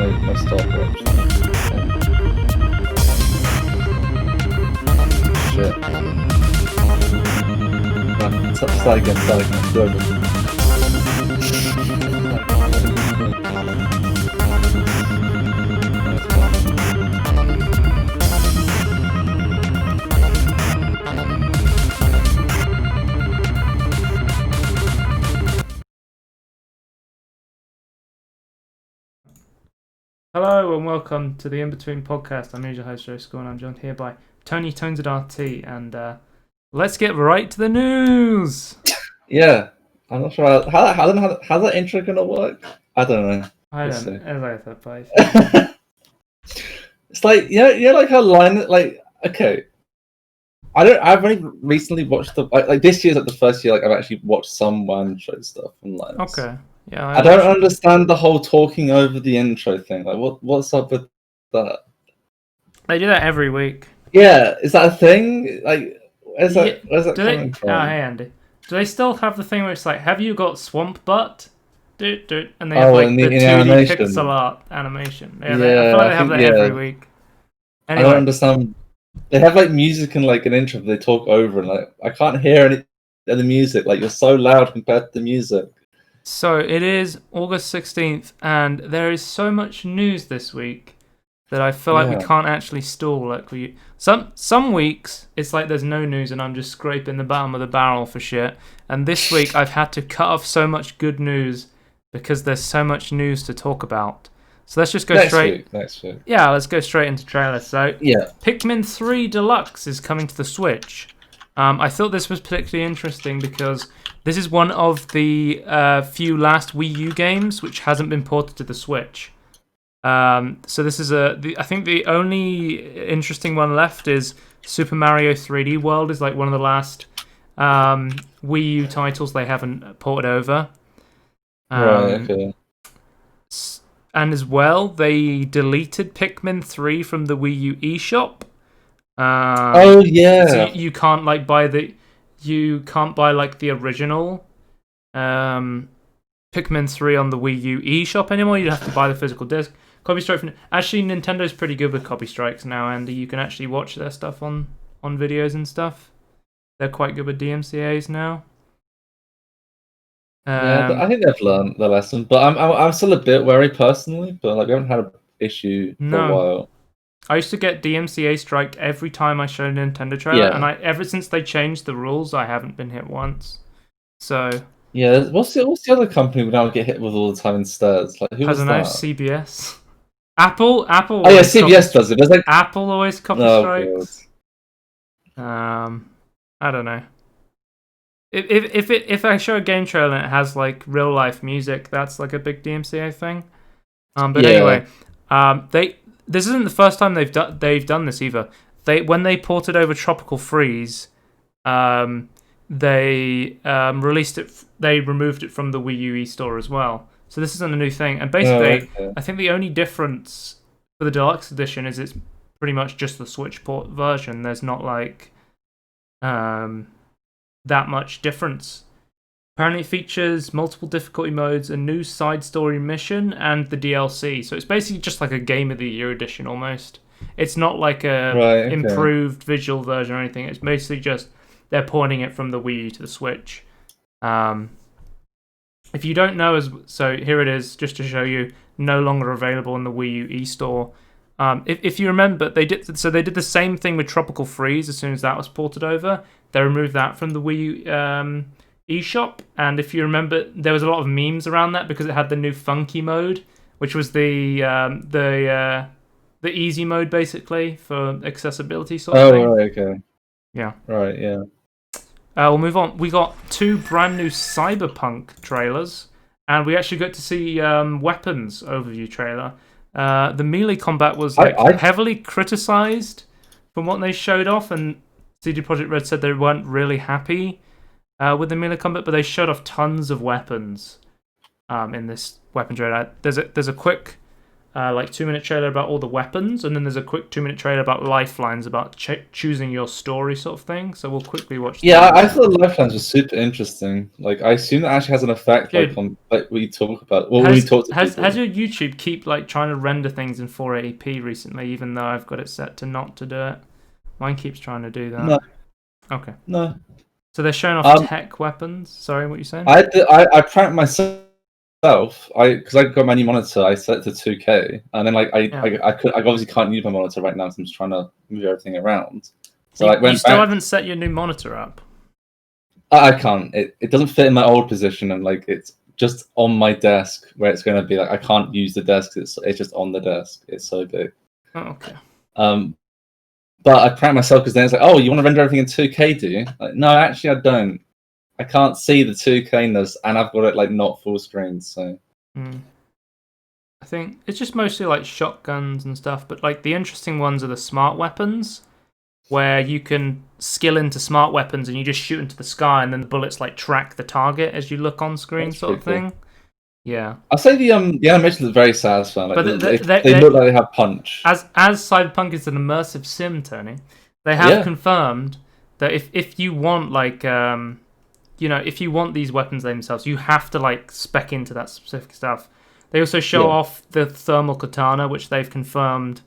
my stopwatch. Shit. Right, start again. Go over. Hello and welcome to the Inbetween podcast. I'm your host, Joe Score, and I'm joined here by Tony Tones at RT. And let's get right to the news. Yeah, I'm not sure how's that intro gonna work. I don't know. I don't know. As I thought, but it's like like how line like okay. I've only recently watched like this year's like the first year like I've actually watched some one show stuff online. Okay. Yeah. I don't understand the whole talking over the intro thing. Like what's up with that? They do that every week. Yeah, is that a thing? Like where's that coming from? Oh, hey Andy. Do they still have the thing where it's like, have you got swamp butt? And they have like the 2D animation. pixel art animation. Yeah, I feel like they have that every week. Anyway. I don't understand. They have like music and like an intro, but they talk over and like I can't hear any of the music. Like you're so loud compared to the music. So it is August 16th, and there is so much news this week that I feel like we can't actually stall. Like some weeks it's like there's no news and I'm just scraping the bottom of the barrel for shit. And this week I've had to cut off so much good news because there's so much news to talk about. So let's just go straight. Next week. Yeah, let's go straight into trailers. So yeah, Pikmin 3 Deluxe is coming to the Switch. I thought this was particularly interesting because this is one of the few last Wii U games which hasn't been ported to the Switch. So this is I think the only interesting one left is Super Mario 3D World is like one of the last Wii U titles they haven't ported over. Right, okay. And as well, they deleted Pikmin 3 from the Wii U eShop. Oh yeah. So you can't like buy the original Pikmin 3 on the Wii U eShop anymore. You have to buy the physical disc. Copy strike actually, Nintendo's pretty good with copy strikes now, Andy. You can actually watch their stuff on videos and stuff. They're quite good with DMCA's now. Yeah, I think they've learned the lesson, but I'm still a bit wary personally. But like, we haven't had an issue for a while. I used to get DMCA strike every time I showed a Nintendo trailer, and ever since they changed the rules, I haven't been hit once. So yeah, what's the other company we now get hit with all the time instead? Like, who was that? I don't know, CBS. Apple. Oh yeah, CBS does it. There's like Apple always copy strikes. God. I don't know. If I show a game trailer and it has like real life music, that's like a big DMCA thing. Anyway, this isn't the first time they've done this either. When they ported over Tropical Freeze, they released it. They removed it from the Wii U eStore as well. So this isn't a new thing. And basically, I think the only difference for the deluxe edition is it's pretty much just the Switch port version. There's not like that much difference. Apparently it features multiple difficulty modes, a new side story mission, and the DLC. So it's basically just like a Game of the Year edition almost. It's not like a improved visual version or anything. It's basically just they're porting it from the Wii U to the Switch. If you don't know, so here it is, just to show you, no longer available in the Wii U eStore. If you remember, they did the same thing with Tropical Freeze as soon as that was ported over. They removed that from the Wii U eShop, and if you remember, there was a lot of memes around that because it had the new funky mode, which was the easy mode basically for accessibility sort of thing. Oh right, okay. Yeah. Right, yeah. We'll move on. We got 2 brand new Cyberpunk trailers, and we actually got to see weapons overview trailer. The melee combat was heavily criticized from what they showed off, and CD Projekt Red said they weren't really happy with the melee combat, but they showed off tons of weapons in this weapon trailer. There's a quick like 2-minute trailer about all the weapons, and then there's a quick 2-minute trailer about lifelines, about choosing your story sort of thing. So we'll quickly watch. Yeah, I thought Lifelines was super interesting. Like, I assume that actually has an effect, Dude, like on like what you talk about. Well, when you talk to people. Has your YouTube keep like trying to render things in 480p recently, even though I've got it set to not to do it? Mine keeps trying to do that. No. Okay. No. So they're showing off tech weapons. Sorry, what you saying? I pranked myself. Because I got my new monitor, I set it to 2K, and then like I obviously can't use my monitor right now, so I'm just trying to move everything around. So you still haven't set your new monitor up. I can't. It doesn't fit in my old position, and like it's just on my desk where it's going to be. Like I can't use the desk. It's just on the desk. It's so big. Oh, okay. But I pranked myself because then it's like, oh, you want to render everything in 2K, do you? Like, no, actually, I don't. I can't see the 2K-ness, and I've got it like not full screen. So I think it's just mostly like shotguns and stuff. But like the interesting ones are the smart weapons, where you can skill into smart weapons and you just shoot into the sky, and then the bullets like track the target as you look on screen, sort of thing. Cool. Yeah, I'll say the animations are very satisfying. Like, but they look like they have punch. As Cyberpunk is an immersive sim, Tony, they have confirmed that if you want like if you want these weapons themselves, you have to like spec into that specific stuff. They also show off the thermal katana, which they've confirmed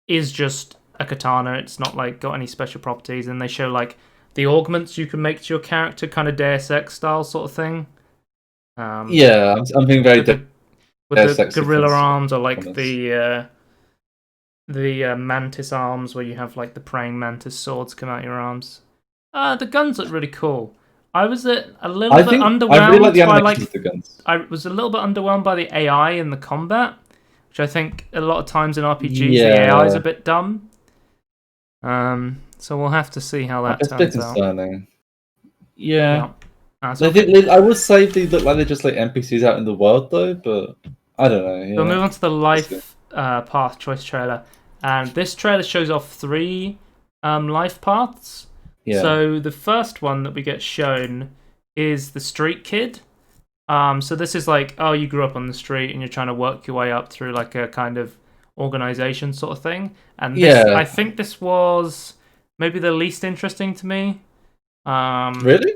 is just a katana. It's not like got any special properties, and they show like the augments you can make to your character, kind of Deus Ex style sort of thing. I'm being very with the gorilla arms, or like the mantis arms, where you have like the praying mantis swords come out your arms. The guns look really cool. I was a little bit underwhelmed. I really like the animations of the guns. I was a little bit underwhelmed by the AI in the combat, which I think a lot of times in RPGs the AI is a bit dumb. So we'll have to see how that turns out. It's a bit concerning. Yeah. I would say they look like they're just like NPCs out in the world, though. But I don't know. We'll move on to the life path choice trailer, and this trailer shows off 3 life paths. Yeah. So the first one that we get shown is the street kid. So this is like, oh, you grew up on the street and you're trying to work your way up through like a kind of organization sort of thing. And this, I think this was maybe the least interesting to me. Really?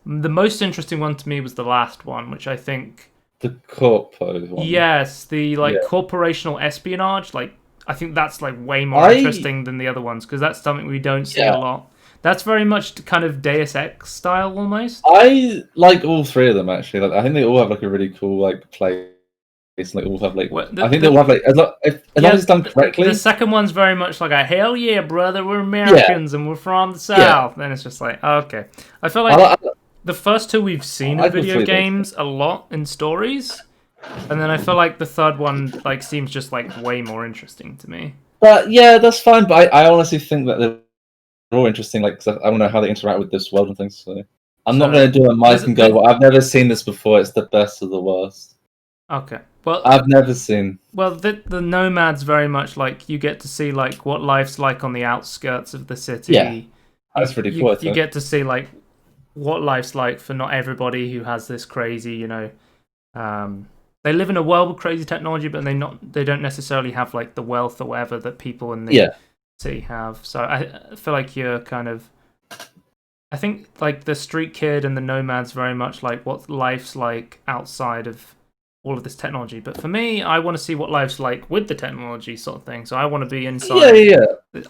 The most interesting one to me was the last one, which I think... The corpo one. Yes, the corporational espionage. Like, I think that's like way more interesting than the other ones, because that's something we don't see a lot. That's very much kind of Deus Ex style, almost. I like all 3 of them, actually. Like, I think they all have like a really cool like place. Like all have like. I think they all have like as long as it's done correctly. The second one's very much like a hell yeah, brother, we're Americans and we're from the South. And it's just like, okay. I feel like the first 2 we've seen in video games a lot in stories, and then I feel like the third one like seems just like way more interesting to me. But yeah, that's fine. But I honestly think that they're all interesting, like, cause I don't know how they interact with this world and things. So I'm not going to do a mic and go, well, I've never seen this before. It's the best of the worst. Okay. Well, I've never seen. Well, the Nomad's very much like you get to see like what life's like on the outskirts of the city. Yeah, that's pretty cool. You get to see like what life's like for not everybody who has this crazy, they live in a world with crazy technology, but they don't necessarily have like the wealth or whatever that people in the city have. So I feel like you're kind of, I think like the street kid and the Nomad's very much like what life's like outside of all of this technology. But for me, I want to see what life's like with the technology sort of thing. So I want to be inside.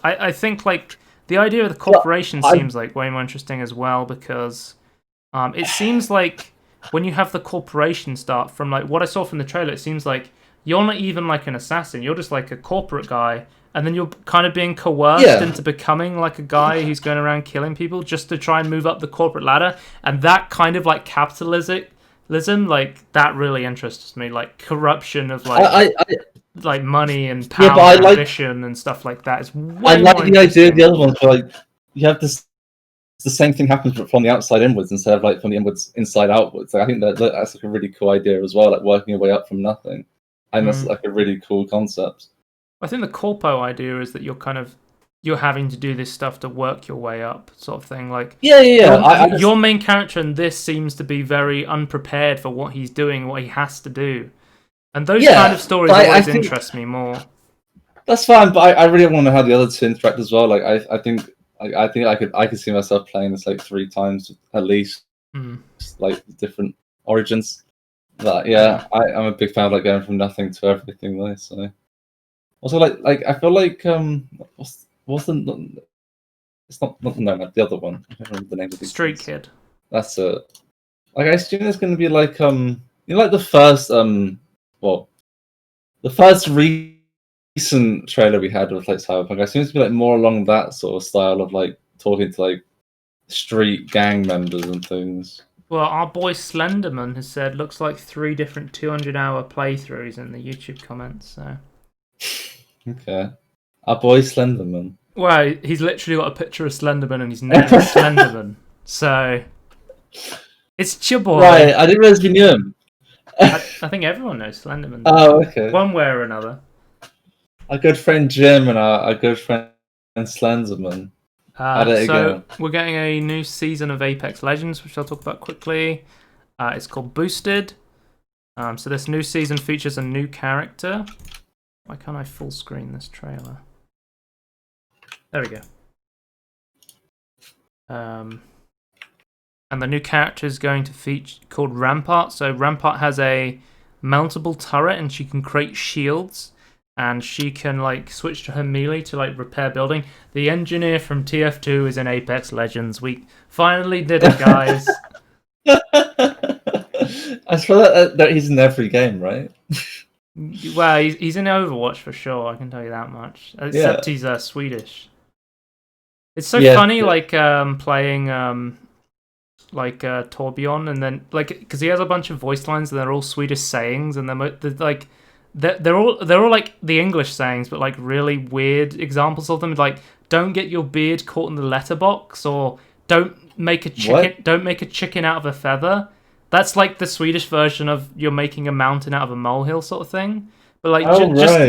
I think like the idea of the corporation seems like way more interesting as well, because it seems like when you have the corporation start, from like what I saw from the trailer, it seems like you're not even like an assassin. You're just like a corporate guy, and then you're kind of being coerced into becoming like a guy who's going around killing people just to try and move up the corporate ladder. And that kind of like capitalism, like that really interests me. Like corruption of like like money and power and ambition and stuff like that is way more interesting. The idea of the other one, like you have this. The same thing happens from the outside inwards instead of like from the inwards inside outwards. Like, I think that's like a really cool idea as well, like working your way up from nothing. And that's like a really cool concept. I think the corpo idea is that you're having to do this stuff to work your way up, sort of thing. Like your main character in this seems to be very unprepared for what he's doing, what he has to do. And those Yeah, kind of stories but always interest me more. that's fine, but I really want to know how the other two interact as well. Like I think I could see myself playing this like 3 times at least, like different origins. But yeah, I'm a big fan of like going from nothing to everything though. So also like I feel like what's the it's not no the other one. I don't remember the name of these Street things. Kid. That's it. Like I assume there's going to be like you know like the first well the first recent trailer we had with like Cyberpunk. I assume it's to be like more along that sort of style of like talking to like street gang members and things. Well, our boy Slenderman has said looks like 3 different 200-hour playthroughs in the YouTube comments. So Okay, our boy Slenderman. well, he's literally got a picture of Slenderman and he's named Slenderman. So it's your boy. Right, I didn't realize we knew him. I think everyone knows Slenderman. Oh, okay. One way or another. Our good friend Jim and our good friend Slenderman. So we're getting a new season of Apex Legends, which I'll talk about quickly. It's called Boosted. So this new season features a new character. Why can't I full screen this trailer? There we go. And the new character is going to feature called Rampart. So Rampart has a mountable turret, and she can create shields, and she can like switch to her melee to like repair building. The engineer from TF2 is in Apex Legends. We finally did it, guys. I swear that he's in every game, right? Well, he's in Overwatch for sure. I can tell you that much. Except he's Swedish. It's so funny, like playing like Torbjorn, and then like because he has a bunch of voice lines and they're all Swedish sayings, and they're like they're all like the English sayings, but like really weird examples of them. Like, don't get your beard caught in the letterbox, or don't make a chicken out of a feather. That's like the Swedish version of you're making a mountain out of a molehill sort of thing. But like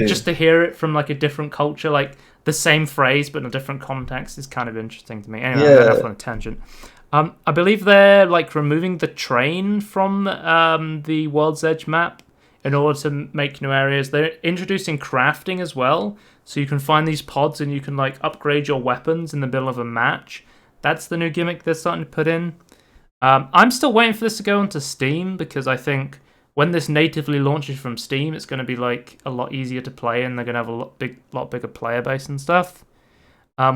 just to hear it from like a different culture, like the same phrase but in a different context, is kind of interesting to me. Anyway, I'm going off on a tangent. I believe they're like removing the train from the World's Edge map in order to make new areas. They're introducing crafting as well, so you can find these pods and you can like upgrade your weapons in the middle of a match. That's the new gimmick they're starting to put in. I'm still waiting for this to go onto Steam, because I think when this natively launches from Steam, it's going to be like a lot easier to play, and they're going to have a lot bigger player base and stuff.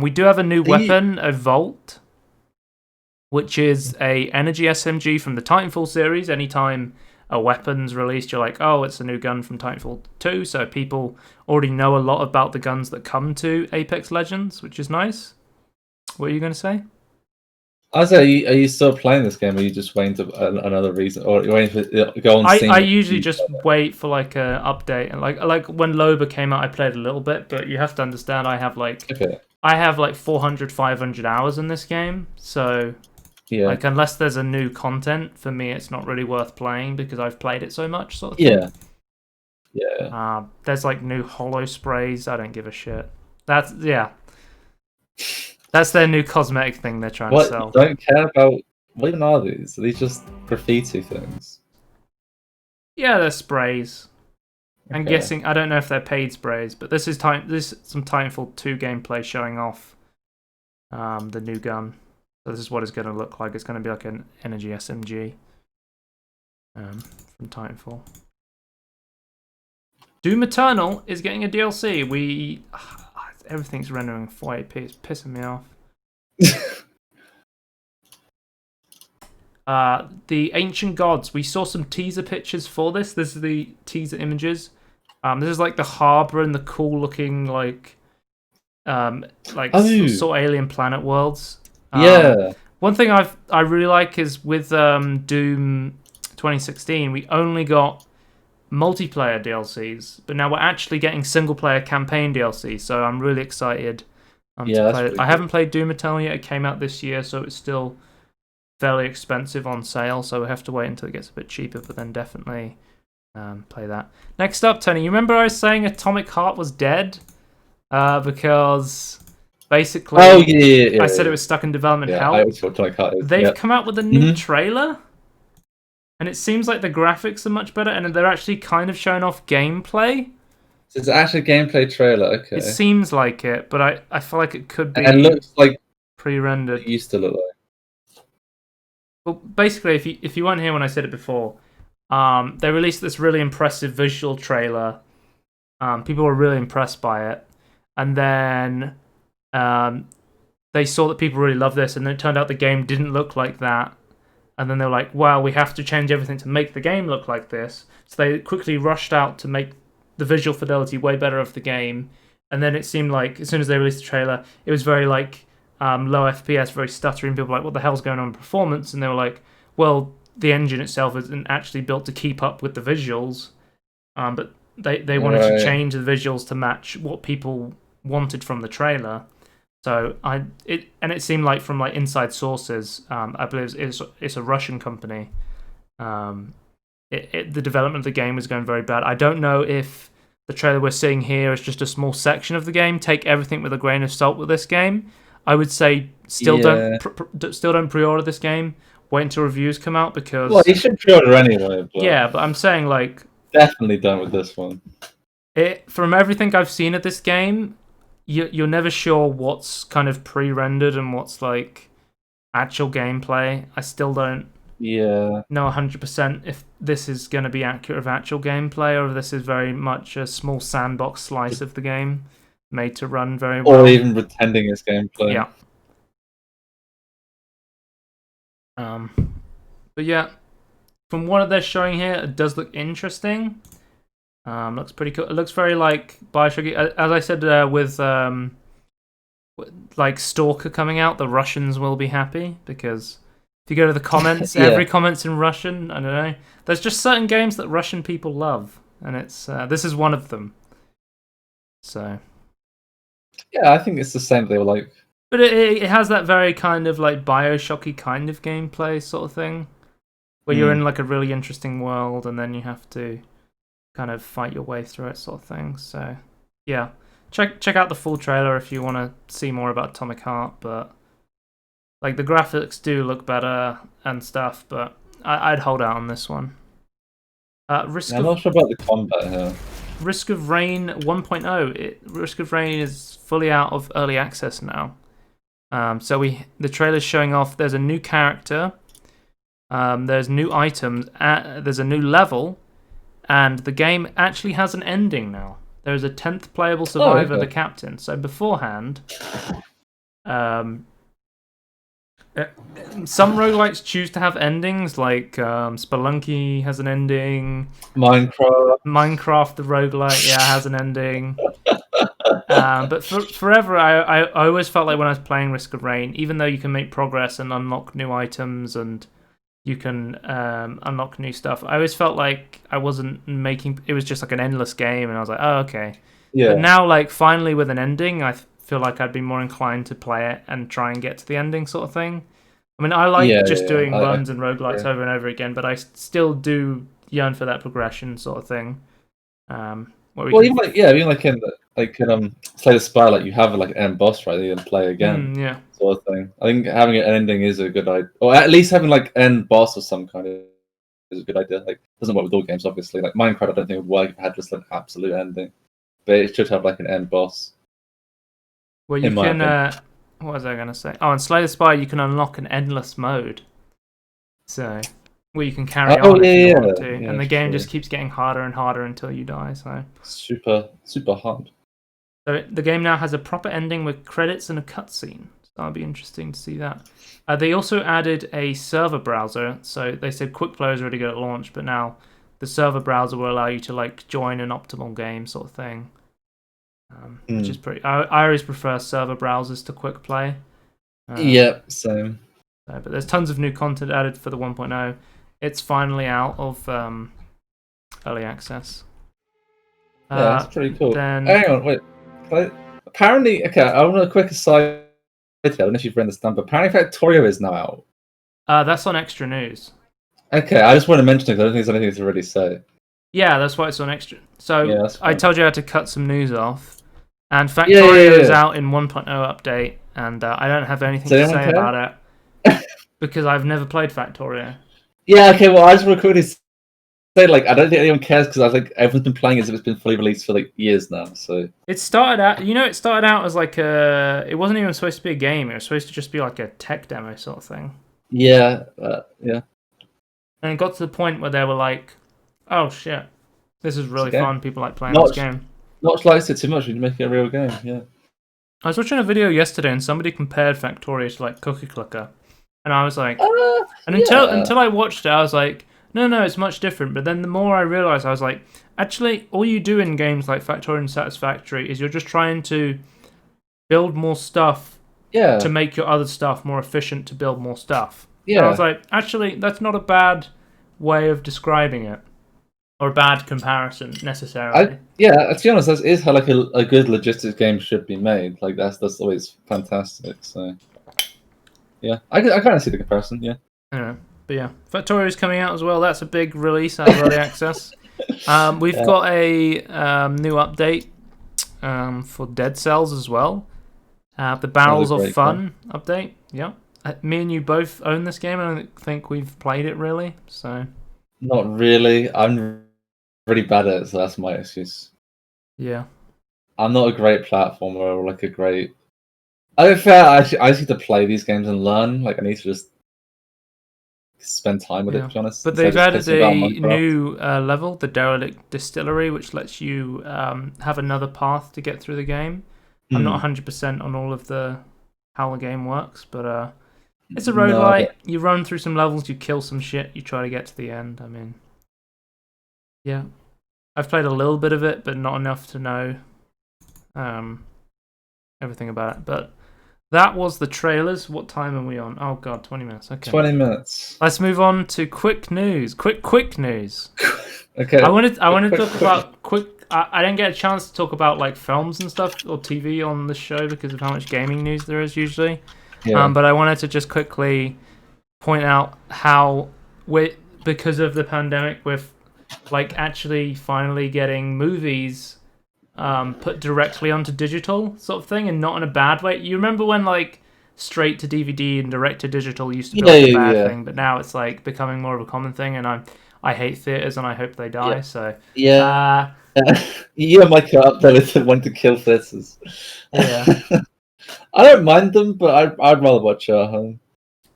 We do have a new weapon, a Volt, which is a energy SMG from the Titanfall series. Anytime a weapon's released, you're like, oh, it's a new gun from Titanfall 2, so people already know a lot about the guns that come to Apex Legends, which is nice. What are you going to say? I was like, are you still playing this game, or are you just waiting to another reason, or waiting for it to go on Steam? I usually just wait for like an update, and like when Loba came out, I played a little bit, but you have to understand I have like 400, 500 hours in this game, so like unless there's a new content, for me it's not really worth playing because I've played it so much, sort of thing. There's like new holo sprays. I don't give a shit. That's their new cosmetic thing they're trying to sell. Don't care about. What even are these? Are these just graffiti things? Yeah, they're sprays. Okay. I'm guessing. I don't know if they're paid sprays, but this is some Titanfall 2 gameplay showing off the new gun. So this is what it's going to look like. It's going to be like an energy SMG from Titanfall. Doom Eternal is getting a DLC. Everything's rendering 480p. It's pissing me off. The Ancient Gods. We saw some teaser pictures for this. This is the teaser images. This is like the harbor and the cool looking like sort of alien planet worlds. One thing I really like is with Doom 2016, we only got multiplayer DLCs, but now we're actually getting single player campaign DLCs, so I'm really excited to play it. I haven't played Doom Eternal yet. It came out this year, so it's still fairly expensive on sale, so we have to wait until it gets a bit cheaper, but then definitely play that. Next up, Tony, you remember I was saying Atomic Heart was dead? Because basically I said it was stuck in development hell. They've come out with a new trailer. And it seems like the graphics are much better, and they're actually kind of showing off gameplay. So it's actually a gameplay trailer, okay. It seems like it, but I feel like it could be and it looks like pre-rendered. it used to look like. Well, basically, if you weren't here when I said it before, they released this really impressive visual trailer. People were really impressed by it, and then they saw that people really love this, and then it turned out the game didn't look like that. And then they were like, well, we have to change everything to make the game look like this. So they quickly rushed out to make the visual fidelity way better of the game. And then it seemed like, as soon as they released the trailer, it was very like low FPS, very stuttery. People were like, what the hell's going on in performance? And they were like, well, the engine itself isn't actually built to keep up with the visuals. But they wanted to change the visuals to match what people wanted from the trailer. So it seemed like from like inside sources, I believe it's a Russian company. The development of the game was going very bad. I don't know if the trailer we're seeing here is just a small section of the game. Take everything with a grain of salt with this game. I would say still don't pre-order this game. Wait until reviews come out because. Well, you should pre-order anyway. But yeah, but I'm saying like definitely don't with this one. From everything I've seen of this game. You're never sure what's kind of pre-rendered and what's like actual gameplay. I still don't know 100% if this is going to be accurate of actual gameplay or if this is very much a small sandbox slice of the game made to run very well. Or even pretending it's gameplay. Yeah. But yeah, from what they're showing here, it does look interesting. Looks pretty cool. It looks very like Bioshock. As I said, with like Stalker coming out, the Russians will be happy because if you go to the comments, every comment's in Russian. I don't know. There's just certain games that Russian people love, and it's this is one of them. So yeah, I think it's the same. They were like, but it has that very kind of like Bioshocky kind of gameplay sort of thing, where you're in like a really interesting world, and then you have to kind of fight your way through it sort of thing. So yeah, check out the full trailer if you want to see more about Atomic Heart, but like the graphics do look better and stuff, but I'd hold out on this one. I'm not sure about the combat here. Risk of Rain 1.0. Risk of Rain is fully out of early access now. So the trailer's showing off there's a new character, there's new items, there's a new level, and the game actually has an ending now. There is a 10th playable survivor, the captain. So beforehand, some roguelikes choose to have endings, like Spelunky has an ending. Minecraft, the roguelike, has an ending. But forever, I always felt like when I was playing Risk of Rain, even though you can make progress and unlock new items and you can unlock new stuff, I always felt like I wasn't making. It was just like an endless game, and I was like, oh, okay. Yeah. But now, like, finally with an ending, I feel like I'd be more inclined to play it and try and get to the ending sort of thing. I mean, I like doing runs and roguelikes over and over again, but I still do yearn for that progression sort of thing. Even in Slay the Spire, like you have like an end boss, right? You can play again, sort of thing. I think having an ending is a good idea, or at least having like end boss of some kind is a good idea. Like, it doesn't work with all games, obviously. Like Minecraft, I don't think would work if it had just an absolute ending, but it should have like an end boss. Well, you can. What was I going to say? Oh, in Slay the Spire, you can unlock an endless mode, so where you can carry on if you want to, and the game just keeps getting harder and harder until you die. So super hard. So the game now has a proper ending with credits and a cutscene. So that'll be interesting to see that. They also added a server browser. So they said Quick Play was really good at launch, but now the server browser will allow you to like join an optimal game sort of thing, which is pretty. I always prefer server browsers to Quick Play. Same. But there's tons of new content added for the 1.0. It's finally out of early access. That's pretty cool. Then... Hang on, wait. Apparently, I want a quick aside. I don't know if you've read this down, but apparently Factorio is now out. That's on Extra News. Okay, I just want to mention it because I don't think there's anything to really say. Yeah, that's why it's on Extra. So I told you I had to cut some news off. And Factorio is out in 1.0 update, and I don't have anything to say about it because I've never played Factorio. Yeah, okay, well, I just want to quickly say, like, I don't think anyone cares because I think everyone's been playing as if it's been fully released for, like, years now, so... It started out as like a... It wasn't even supposed to be a game. It was supposed to just be like a tech demo sort of thing. Yeah, yeah. And it got to the point where they were like, oh shit, this is really fun. People like playing this game. Not likes it too much, we can make it a real game, yeah. I was watching a video yesterday and somebody compared Factorio to like Cookie Clicker. And I was like... until I watched it, I was like, no, it's much different. But then the more I realized, I was like, actually, all you do in games like Factorio and Satisfactory is you're just trying to build more stuff to make your other stuff more efficient to build more stuff. Yeah. And I was like, actually, that's not a bad way of describing it. Or a bad comparison, necessarily. To be honest, that is how like a good logistics game should be made. Like, that's always fantastic, so... Yeah, I kind of see the comparison, yeah. Yeah. But yeah, Factorio is coming out as well. That's a big release out of early access. We've got a new update for Dead Cells as well. The Barrels of Fun update. Yeah, me and you both own this game. I don't think we've played it really. So not really. I'm really bad at it, so that's my excuse. Yeah, I'm not a great platformer or like a great. I need to play these games and learn. Like, I need to just spend time with it, to be honest. But they've added a new level, the Derelict Distillery, which lets you have another path to get through the game. I'm not 100% on all of how the game works, but it's a roguelite. You run through some levels, you kill some shit, you try to get to the end. I mean, yeah. I've played a little bit of it, but not enough to know everything about it. But that was the trailers. What time are we on? Oh god, 20 minutes. Okay. 20 minutes. Let's move on to quick news. Quick news. Okay. I wanted to talk about quick. I didn't get a chance to talk about like films and stuff or TV on the show because of how much gaming news there is usually. Yeah. But I wanted to just quickly point out how because of the pandemic, with like actually finally getting movies put directly onto digital sort of thing, and not in a bad way. You remember when like straight to DVD and direct to digital used to be like a bad thing, but now it's like becoming more of a common thing, and I hate theaters and I hope they die. So you and Mike are up there with the one to kill theaters. Yeah. I don't mind them, but I'd rather watch it at home.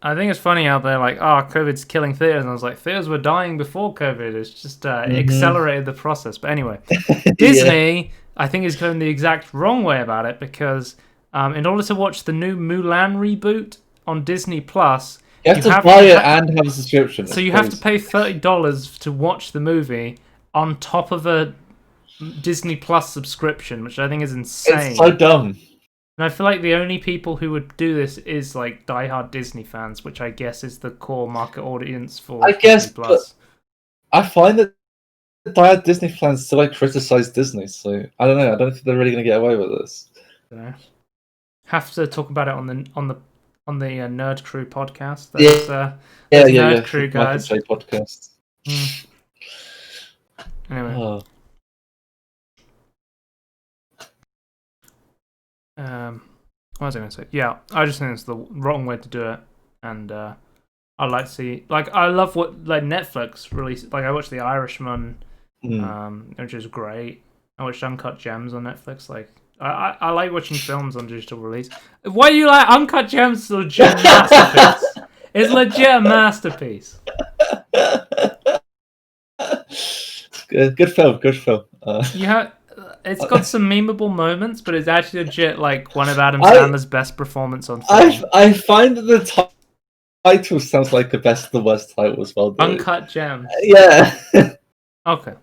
I think it's funny how they're like, oh, COVID's killing theaters, and I was like, theaters were dying before COVID. It's just accelerated the process. But anyway, Disney, I think, is going the exact wrong way about it, because in order to watch the new Mulan reboot on Disney Plus, you have to buy it and have a subscription. So you have to pay $30 to watch the movie on top of a Disney Plus subscription, which I think is insane. It's so dumb. And I feel like the only people who would do this is like diehard Disney fans, which I guess is the core market audience for Disney Plus. I find that diehard Disney fans still like criticize Disney, so I don't know. I don't think they're really going to get away with this. Have to talk about it on the Nerd Crew podcast. Nerd Crew guys. Podcast. Anyway. Oh. What was I going to say? Yeah, I just think it's the wrong way to do it, and I'd like to see. Like, I love what like Netflix released. Like, I watched The Irishman, which is great. I watched Uncut Gems on Netflix. Like, I like watching films on digital release. Why do you like Uncut Gems? It's a legit masterpiece. It's legit a masterpiece. Good film. It's got some memeable moments, but it's actually legit like one of Adam Sandler's best performance on film. I find that the title sounds like the best of the worst title as well. Uncut Gems. Yeah. Okay.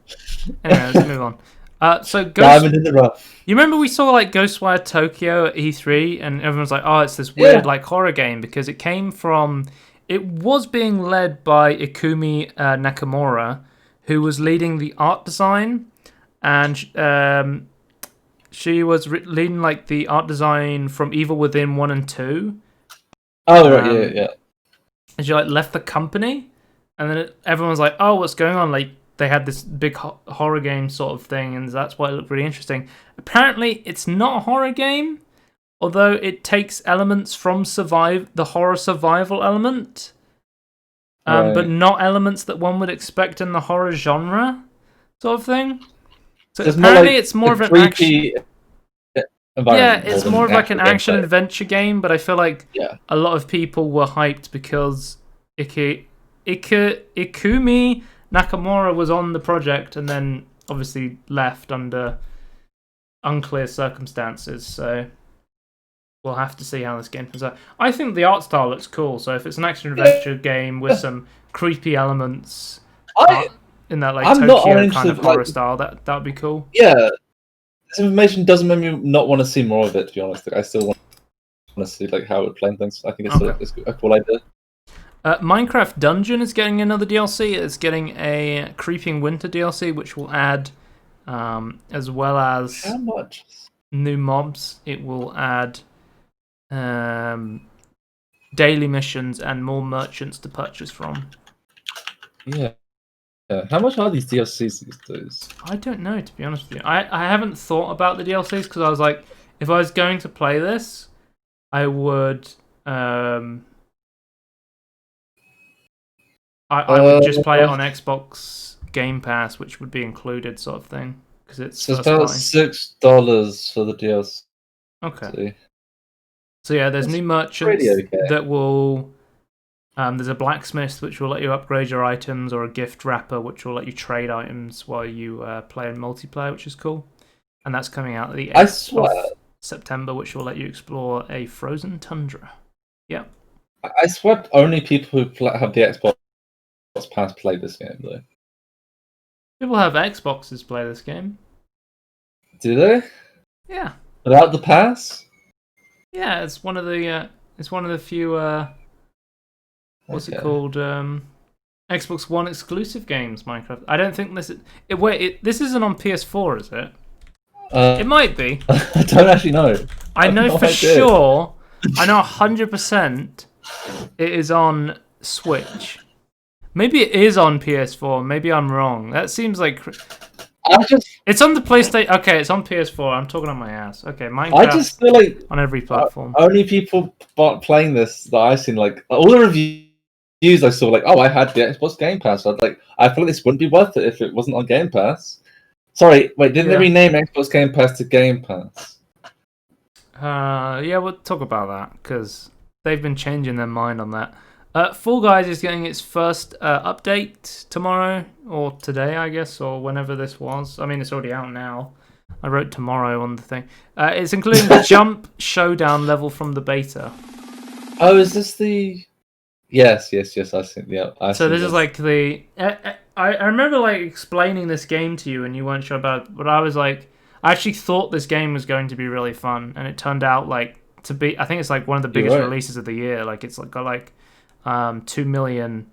Anyway, let's move on. So Diamond in the Rough. You remember we saw like Ghostwire Tokyo at E3, and everyone's like, "Oh, it's this weird like horror game," because it came from. It was being led by Ikumi Nakamura, who was leading the art design. And she was leading like the art design from Evil Within 1 and 2. Oh, right, yeah. And she like left the company, and then everyone was like, "Oh, what's going on?" Like they had this big horror game sort of thing, and that's why it looked really interesting. Apparently, it's not a horror game, although it takes elements from the horror survival element. but not elements that one would expect in the horror genre, sort of thing. So apparently, it's more of an action. Yeah, it's more of like an action adventure game, but I feel like a lot of people were hyped because Ikumi Nakamura was on the project and then obviously left under unclear circumstances. So we'll have to see how this game turns out. I think the art style looks cool. So if it's an action adventure game with some creepy elements in that like Tokyo kind of horror style, that would be cool. Yeah. This information doesn't make me not want to see more of it, to be honest. Like, I still want to see like how it would play and things. I think it's a cool idea. Minecraft Dungeon is getting another DLC. It's getting a Creeping Winter DLC, which will add, as well as how much new mobs. It will add daily missions and more merchants to purchase from. Yeah. How much are these DLCs these days? I don't know, to be honest with you. I haven't thought about the DLCs because I was like, if I was going to play this, I would I would just play it on Xbox Game Pass, which would be included, sort of thing, because it's about $6 for the DLC. Okay. So yeah, there's new merchants that will. There's a blacksmith which will let you upgrade your items, or a gift wrapper which will let you trade items while you play in multiplayer, which is cool. And that's coming out the 8th of September, which will let you explore a frozen tundra. Yeah. I swear only people who have the Xbox Pass play this game, though. People have Xboxes play this game. Do they? Yeah. Without the pass? Yeah, it's one of the few. What's it called? Xbox One exclusive games, Minecraft. I don't think this is... this isn't on PS4, is it? It might be. I don't actually know. I know for sure. I know 100% it is on Switch. Maybe it is on PS4. Maybe I'm wrong. That seems like... It's on the PlayStation... Okay, it's on PS4. I'm talking on my ass. Okay, Minecraft I just feel like on every platform. Only people playing this that I've seen, like, all the reviews I saw, like, I had the Xbox Game Pass. So I feel like this wouldn't be worth it if it wasn't on Game Pass. Sorry, wait, didn't they rename Xbox Game Pass to Game Pass? Yeah, we'll talk about that, because they've been changing their mind on that. Fall Guys is getting its first update tomorrow, or today, I guess, or whenever this was. I mean, it's already out now. I wrote tomorrow on the thing. It's including the Jump Showdown level from the beta. Oh, is this the... Yes, I think, so this is like the... I remember like explaining this game to you and you weren't sure about it, but I was like... I actually thought this game was going to be really fun, and it turned out like to be... I think it's like one of the biggest releases of the year. Like it's like got like 2 million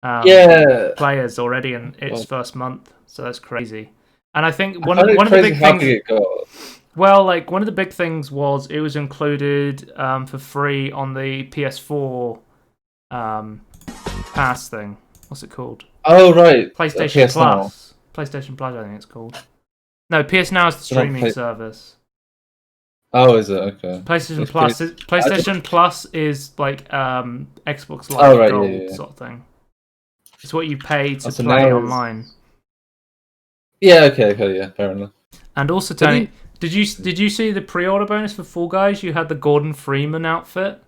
players already in its first month, so that's crazy. And I think one of the big things... Well, like one of the big things was it was included for free on the PS4 pass thing. What's it called? Oh, right. PlayStation Plus. PlayStation Plus, I think it's called. No, PS Now is the streaming service. Oh, is it? Okay. PlayStation Plus. PlayStation Plus is like Xbox Live Gold sort of thing. It's what you pay to play online. Yeah. Okay. Yeah. Fair enough. And also, Tony, did you see the pre-order bonus for Fall Guys? You had the Gordon Freeman outfit.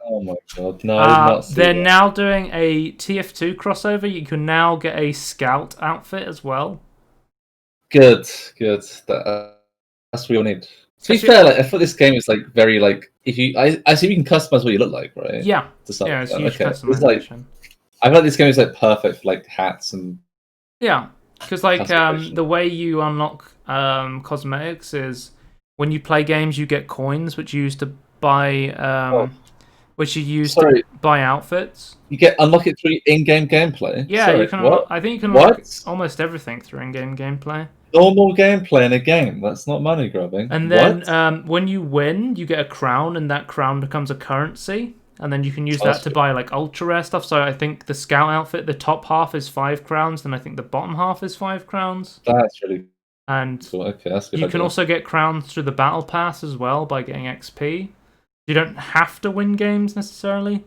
Oh my god! No, I did not see they're that. now doing a TF2 crossover. You can now get a Scout outfit as well. Good. That's what we all need. To be fair, like I thought this game is like very like I assume you can customize what you look like, right? Yeah. It's huge customization. Like, I feel like this game is like perfect for like hats and. Yeah, because like the way you unlock cosmetics is when you play games, you get coins which you use to buy. Which you use to buy outfits. You get unlock it through in-game gameplay. Yeah, you can. I think you can unlock almost everything through in-game gameplay. Normal gameplay in a game. That's not money grabbing. And then when you win, you get a crown, and that crown becomes a currency, and then you can use that to buy like ultra rare stuff. So I think the Scout outfit, the top half is 5 crowns, and I think the bottom half is 5 crowns. That's really and cool. Okay, that's good. You can also get crowns through the battle pass as well by getting XP. You don't have to win games necessarily.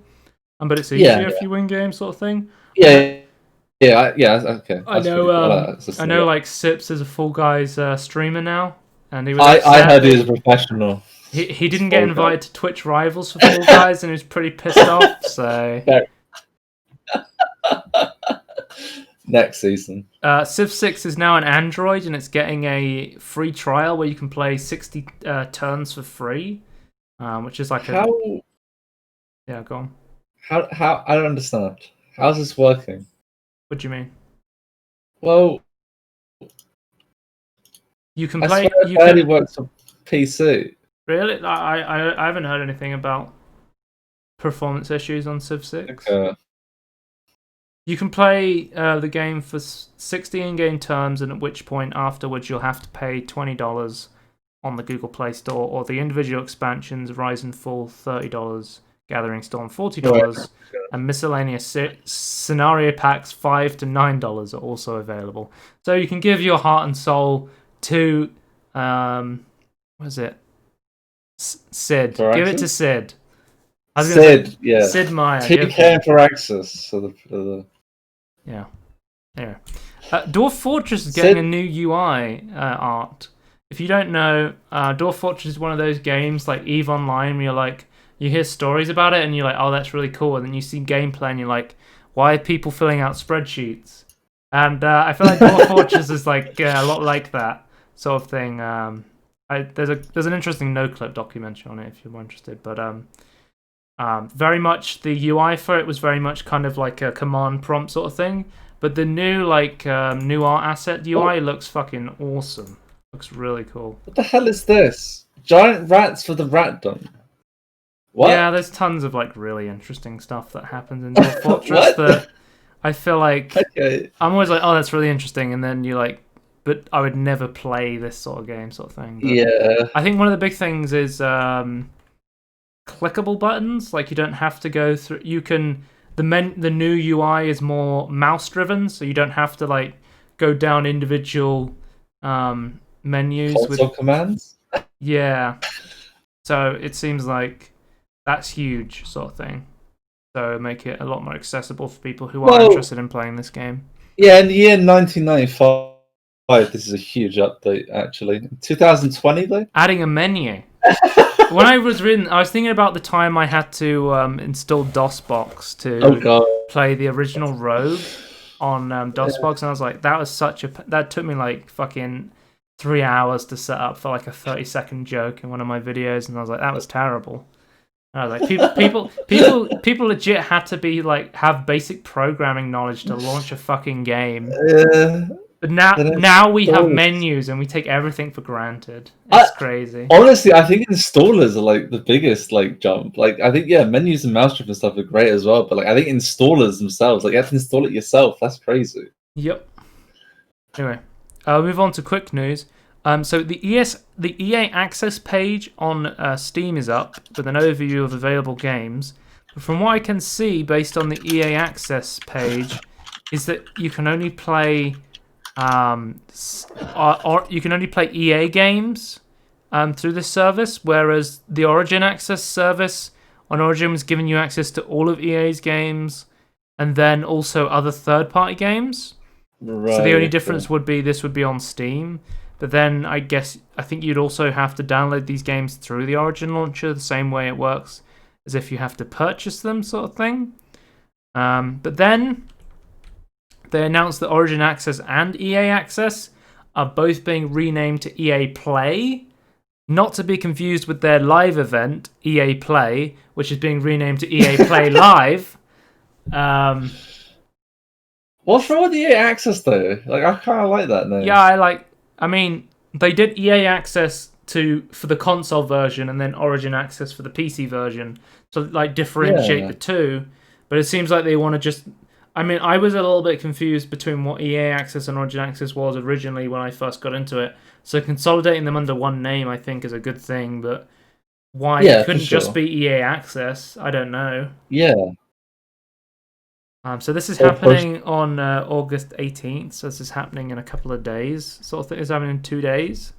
But it's easier if you win games, sort of thing. Yeah, okay. I That's know. pretty cool. I like that. I know. Like Sips is a Fall Guys streamer now, and he was I upset. heard he was a professional. He didn't get invited to Twitch Rivals for Fall Guys, and he was pretty pissed off. So next season, Civ 6 is now on Android, and it's getting a free trial where you can play 60 turns for free, which is like how? Yeah, go on. How? I don't understand. How's this working? What do you mean? Well, you can I play. swear it barely works on PC. Really? I haven't heard anything about performance issues on Civ 6. Okay. You can play the game for 60 in-game terms, and at which point afterwards you'll have to pay $20 on the Google Play Store, or the individual expansions Rise and Fall $30, Gathering Storm $40, and miscellaneous scenario packs $5 to $9 are also available. So you can give your heart and soul to what is it? Sid. Give it to Sid. Sid, yeah. Sid Meier. TK for Access. So Yeah. Anyway. Dwarf Fortress is getting a new UI art. If you don't know, Dwarf Fortress is one of those games like EVE Online where you hear stories about it and you're like, oh, that's really cool. And then you see gameplay and you're like, why are people filling out spreadsheets? And I feel like Dwarf Fortress is like a lot like that sort of thing. There's an interesting no-clip documentary on it if you're interested. But very much the UI for it was very much kind of like a command prompt sort of thing. But the new new art asset UI looks fucking awesome. Looks really cool. What the hell is this? Giant rats for the ratdom. What? Yeah, there's tons of really interesting stuff that happens in Dwarf Fortress that I feel like I'm always like, oh, that's really interesting, and then you're like, but I would never play this sort of game, sort of thing. But yeah. I think one of the big things is clickable buttons. Like you don't have to go through. You can the new UI is more mouse driven, so you don't have to go down individual menus console with commands. Yeah. So it seems like that's huge, sort of thing. So make it a lot more accessible for people who are interested in playing this game. Yeah, in the year 1995, this is a huge update, actually. 2020, though? Adding a menu. When I was thinking about the time I had to install DOSBox to play the original Rogue on DOSBox, and I was like, that took me fucking 3 hours to set up for a 30-second joke in one of my videos, and I was like, that was terrible. And I was like, people legit had to be have basic programming knowledge to launch a fucking game. But now we have menus and we take everything for granted. It's crazy. Honestly, I think installers are the biggest jump. I think menus and mouse driven stuff are great as well, but I think installers themselves, you have to install it yourself. That's crazy. Yep. Anyway, I'll move on to quick news. So the EA Access page on Steam is up with an overview of available games. But from what I can see, based on the EA Access page, is that you can only play you can only play EA games through this service, whereas the Origin Access service on Origin was giving you access to all of EA's games and then also other third-party games. Right, so the only difference would be this would be on Steam. But then I think you'd also have to download these games through the Origin launcher, the same way it works as if you have to purchase them, sort of thing. But then they announced that Origin Access and EA Access are both being renamed to EA Play, not to be confused with their live event, EA Play, which is being renamed to EA Play Live. What's wrong with EA Access, though? I kind of like that name. Yeah, they did EA Access for the console version and then Origin Access for the PC version to differentiate the two. But it seems like they want to just... I was a little bit confused between what EA Access and Origin Access was originally when I first got into it. So consolidating them under one name, I think, is a good thing. But why it couldn't just be EA Access, I don't know. Yeah. So this is happening on August 18th. So this is happening in a couple of days. Sort of thing is happening in 2 days.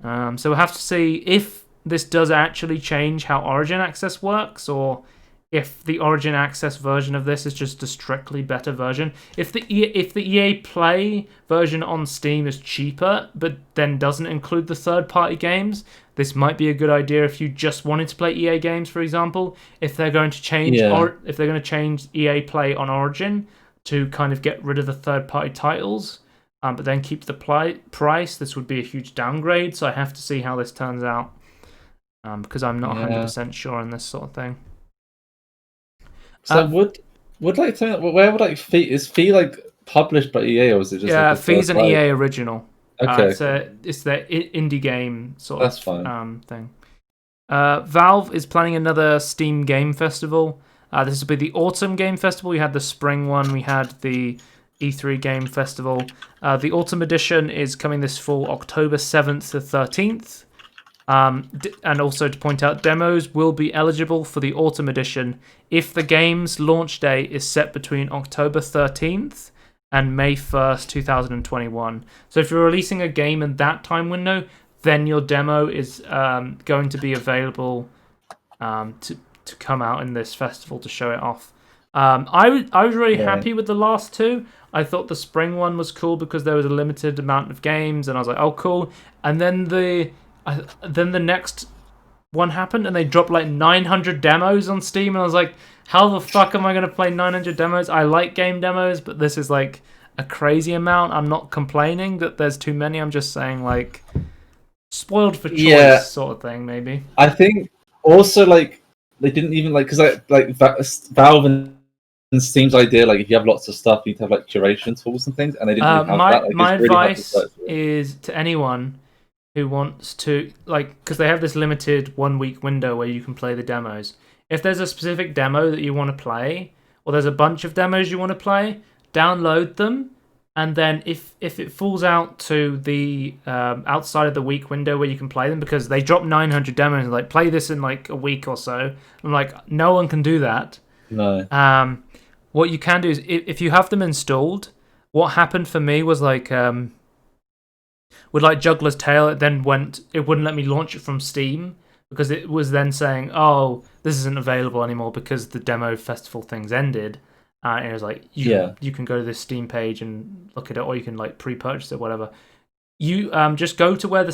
So we'll have to see if this does actually change how Origin Access works, or if the Origin Access version of this is just a strictly better version. If the EA Play version on Steam is cheaper, but then doesn't include the third-party games, this might be a good idea if you just wanted to play EA games, for example. If they're going to change, if they're going to change EA Play on Origin to kind of get rid of the third-party titles, but then keep the price, this would be a huge downgrade. So I have to see how this turns out, because I'm not 100% sure on this sort of thing. So would like where would like Fee is Fee like published by EA, or is it just Fee's an EA original. Okay, it's their indie game sort That's of thing. Valve is planning another Steam Game Festival. This will be the Autumn Game Festival. We had the Spring one. We had the E3 Game Festival. The Autumn edition is coming this fall, October 7th to 13th. And also to point out, demos will be eligible for the Autumn edition if the game's launch date is set between October 13th and May 1st, 2021. So if you're releasing a game in that time window, then your demo is going to be available to come out in this festival to show it off. I was really happy with the last two. I thought the spring one was cool because there was a limited amount of games, and I was like, oh, cool. And then the next one happened, and they dropped like 900 demos on Steam, and I was like, how the fuck am I going to play 900 demos? I like game demos, but this is like a crazy amount. I'm not complaining that there's too many. I'm just saying, like, spoiled for choice sort of thing, maybe. I think also, like, they didn't even, like, because like Valve and Steam's idea, like, if you have lots of stuff, you need to have, like, curation tools and things, and they didn't even have that. Like, my advice is to anyone who wants to, like, because they have this limited 1 week window where you can play the demos. If there's a specific demo that you want to play, or there's a bunch of demos you want to play, download them, and then if it falls out to the outside of the week window where you can play them, because they drop 900 demos and like, play this in like a week or so. I'm like, no one can do that. No. What you can do is, if you have them installed, what happened for me was like, with like Juggler's Tale, it wouldn't let me launch it from Steam, because it was then saying, oh, this isn't available anymore because the demo festival thing's ended. And it was like, you can go to this Steam page and look at it, or you can like pre-purchase it, whatever. You just go to where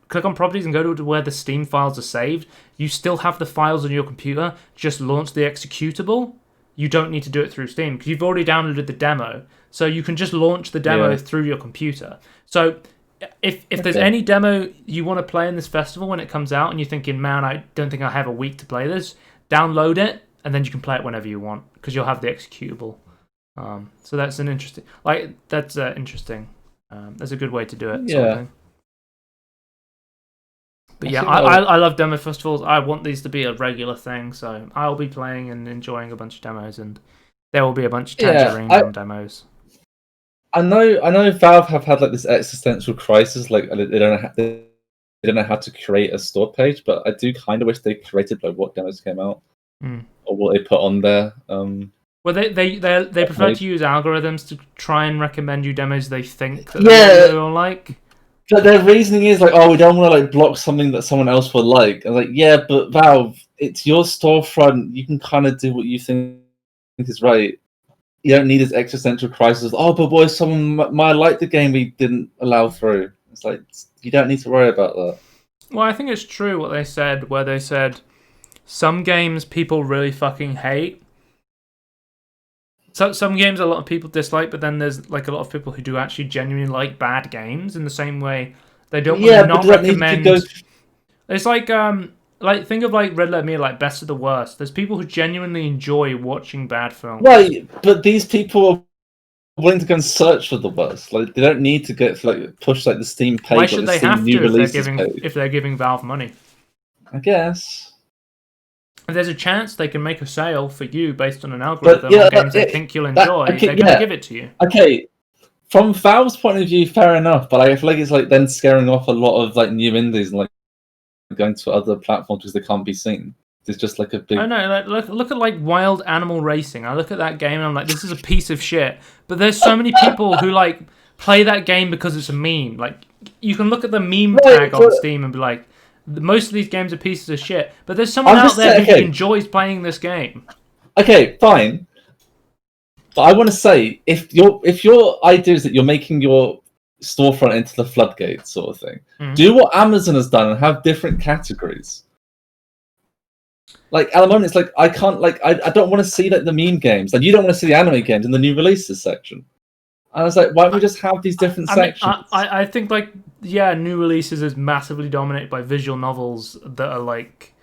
click on properties and go to where the Steam files are saved. You still have the files on your computer, just launch the executable. You don't need to do it through Steam because you've already downloaded the demo. So you can just launch the demo through your computer. So if there's any demo you want to play in this festival when it comes out, and you're thinking, man, I don't think I have a week to play this, download it, and then you can play it whenever you want because you'll have the executable. So that's an interesting, interesting. That's a good way to do it. Sort of thing. But I love demo festivals. I want these to be a regular thing, so I'll be playing and enjoying a bunch of demos, and there will be a bunch of Tangerine demos. I know Valve have had like this existential crisis, like they don't know how to create a store page, but I do kind of wish they created like what demos came out or what they put on there. Well, they prefer to use algorithms to try and recommend you demos they think that they will like. But their reasoning is like, oh, we don't want to like block something that someone else would like. And like, yeah, but Valve, it's your storefront. You can kind of do what you think is right. You don't need this existential crisis. Oh, but boy, someone might like the game we didn't allow through. It's like, you don't need to worry about that. Well, I think it's true what they said, where they said some games people really fucking hate. So some games a lot of people dislike, but then there's like a lot of people who do actually genuinely like bad games in the same way they don't want to not recommend. It's like think of like Red Letter Media, like Best of the Worst. There's people who genuinely enjoy watching bad films. Right, but these people are willing to go and search for the worst. Like they don't need to get like push like the Steam page. Why should they have to if they're giving Valve money? I guess. If there's a chance they can make a sale for you based on an algorithm of games they think you'll enjoy, they're going to give it to you. Okay, from Valve's point of view, fair enough, but I feel like it's like then scaring off a lot of like new indies and like going to other platforms because they can't be seen. There's just like a big. I know, like look at like Wild Animal Racing. I look at that game and I'm like, this is a piece of shit. But there's so many people who like play that game because it's a meme. Like you can look at the meme tag on Steam and be like, most of these games are pieces of shit, but there's someone I'm out just there saying- who okay. enjoys playing this game. Okay, fine. But I want to say, if your idea is that you're making your storefront into the floodgate sort of thing, do what Amazon has done and have different categories. Like at the moment, it's like I can't I don't want to see like the meme games, and you don't want to see the anime games in the new releases section. And I was like, why don't we just have these different sections? I think like new releases is massively dominated by visual novels that are like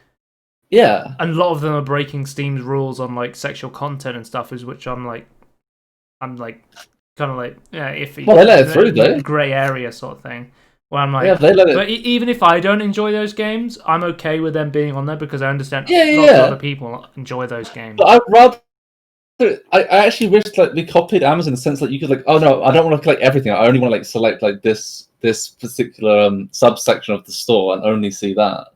and a lot of them are breaking Steam's rules on like sexual content and stuff, which I'm like kind of like iffy. Well, they let it through though. Grey area sort of thing. Where I'm like, they let it. But even if I don't enjoy those games, I'm okay with them being on there because I understand lots of other people enjoy those games. But I'd rather. I actually wish like we copied Amazon in the sense that you could like, oh no, I don't want to collect everything. I only want to like select like this particular subsection of the store and only see that.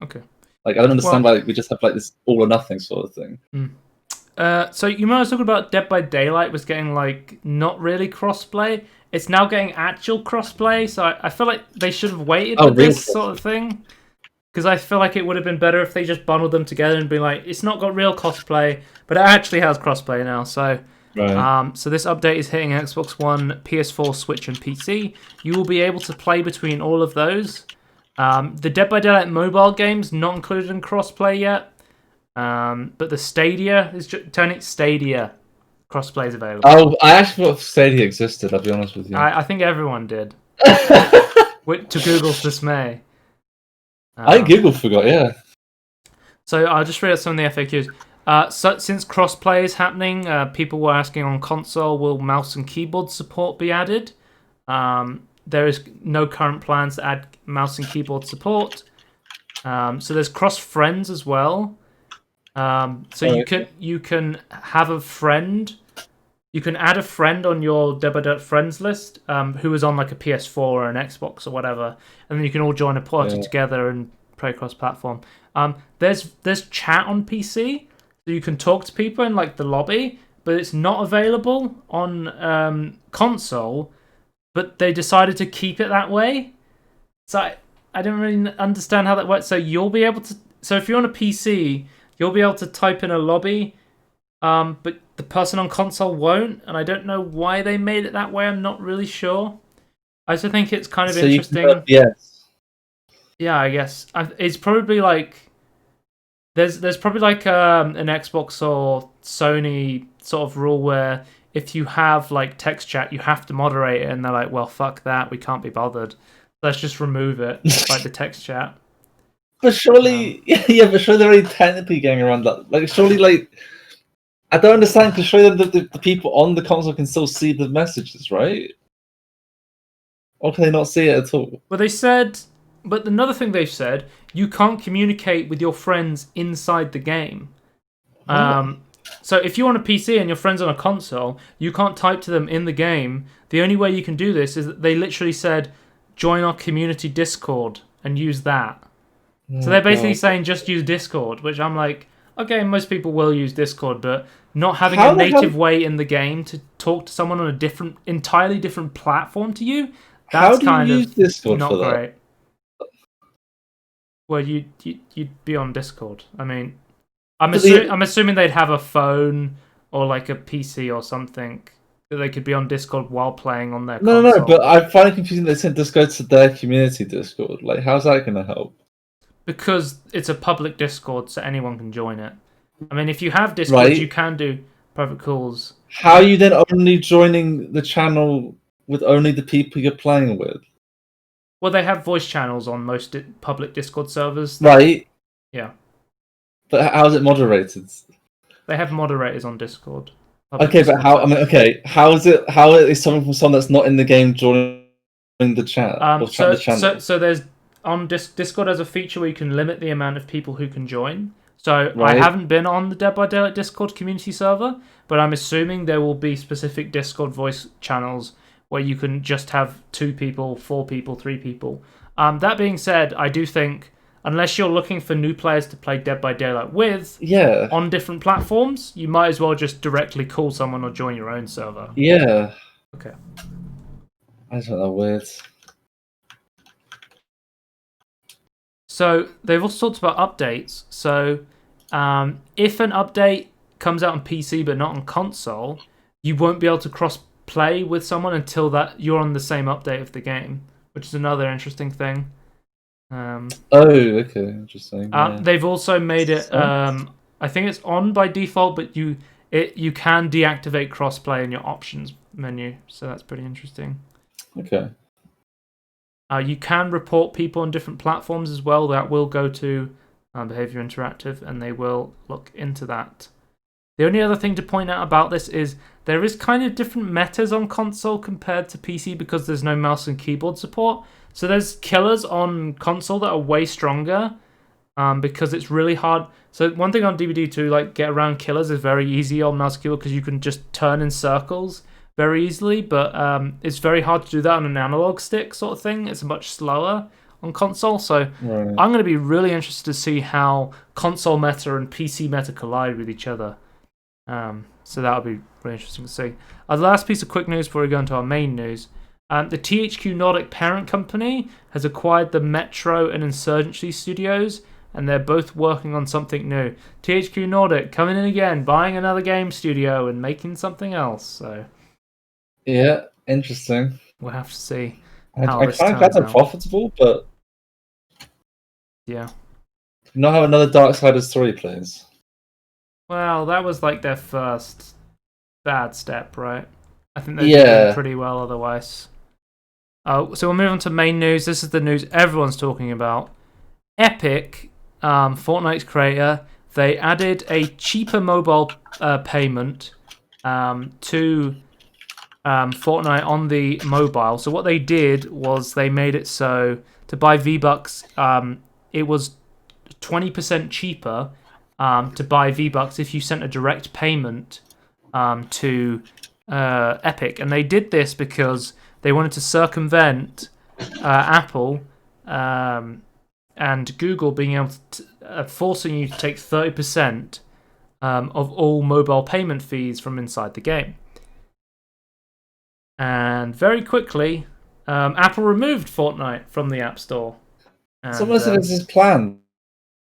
Okay. Like I don't understand why we just have like this all or nothing sort of thing. So you might have talking about Dead by Daylight was getting like not really crossplay. It's now getting actual crossplay, so I feel like they should have waited with this sort of thing. Because I feel like it would have been better if they just bundled them together and be like, it's not got real crossplay, but it actually has crossplay now. So, so this update is hitting Xbox One, PS4, Switch, and PC. You will be able to play between all of those. The Dead by Daylight mobile game's not included in crossplay yet, but the Stadia is turning Stadia. Crossplay is available. Oh, I actually thought Stadia existed, I'll be honest with you. I think everyone did. To Google's dismay. I think Google forgot, yeah. So I'll just read out some of the FAQs. Since crossplay is happening, people were asking on console, will mouse and keyboard support be added? There is no current plans to add mouse and keyboard support. So there's cross friends as well. You can have a friend. You can add a friend on your Dead by Daylight friends list who is on like a PS4 or an Xbox or whatever, and then you can all join a party together and play cross-platform. There's chat on PC, so you can talk to people in like the lobby, but it's not available on console. But they decided to keep it that way, so I don't really understand how that works. So you'll be able to. So if you're on a PC, you'll be able to type in a lobby. But the person on console won't, and I don't know why they made it that way. I'm not really sure. I just think it's kind of interesting. Yeah, I guess it's probably like there's probably like an Xbox or Sony sort of rule where if you have like text chat, you have to moderate it, and they're like, well, fuck that, we can't be bothered. Let's just remove it, like the text chat. But surely, but surely they're already technically getting around that. Like, surely, like. I don't understand, because surely the people on the console can still see the messages, right? Or can they not see it at all? Well, they said... But another thing they've said, you can't communicate with your friends inside the game. So if you're on a PC and your friend's on a console, you can't type to them in the game. The only way you can do this is that they literally said, join our community Discord and use that. So they're basically saying just use Discord, which I'm like... Okay, most people will use Discord, but not having a native way in the game to talk to someone on a entirely different platform to you, that's kind of Discord not great. Well, you'd be on Discord. I mean, I'm assuming they'd have a phone or like a PC or something that they could be on Discord while playing on their console. No, but I find it confusing they sent Discord to their community Discord. Like, how's that going to help? Because it's a public Discord, so anyone can join it. I mean, if you have Discord, you can do private calls. How are you then only joining the channel with only the people you're playing with? Well, they have voice channels on most public Discord servers. Right. Yeah. But how is it moderated? They have moderators on Discord. Okay, but how? I mean, okay, how is it? How is someone from someone that's not in the game joining the chat? The channel? So there's on Discord has a feature where you can limit the amount of people who can join. So I haven't been on the Dead by Daylight Discord community server, but I'm assuming there will be specific Discord voice channels where you can just have 2 people, 4 people, 3 people. That being said, I do think unless you're looking for new players to play Dead by Daylight with on different platforms, you might as well just directly call someone or join your own server. Yeah. Okay. I don't know, weird. So they've also talked about updates. So if an update comes out on PC but not on console, you won't be able to cross-play with someone until that you're on the same update of the game, which is another interesting thing. Oh, okay, interesting. They've also made it. I think it's on by default, but you can deactivate cross-play in your options menu, so that's pretty interesting. Okay. You can report people on different platforms as well. That will go to Behavior Interactive, and they will look into that. The only other thing to point out about this is there is kind of different metas on console compared to PC because there's no mouse and keyboard support. So there's killers on console that are way stronger because it's really hard. So one thing on DVD to like get around killers is very easy on mouse and keyboard because you can just turn in circles very easily, but it's very hard to do that on an analog stick sort of thing. It's much slower on console, so Right. I'm going to be really interested to see how console meta and PC meta collide with each other. So that'll be really interesting to see. The last piece of quick news before we go into our main news. The THQ Nordic parent company has acquired the Metro and Insurgency studios, and they're both working on something new. THQ Nordic coming in again, buying another game studio and making something else. So Yeah, interesting. we'll have to see I how this kind of glad turns they're out. profitable, but Yeah. not have another Darksiders 3, please. Well, that was like their first bad step, right? I think they're doing pretty well otherwise. So we'll move on to main news. This is the news everyone's talking about. Epic, Fortnite's creator, they added a cheaper mobile payment to Fortnite on the mobile. So what they did was they made it so to buy V-Bucks, it was 20% cheaper to buy V-Bucks if you sent a direct payment to Epic. And they did this because they wanted to circumvent Apple and Google being able to forcing you to take 30% of all mobile payment fees from inside the game. And very quickly, Apple removed Fortnite from the App Store. And, it's almost like this is planned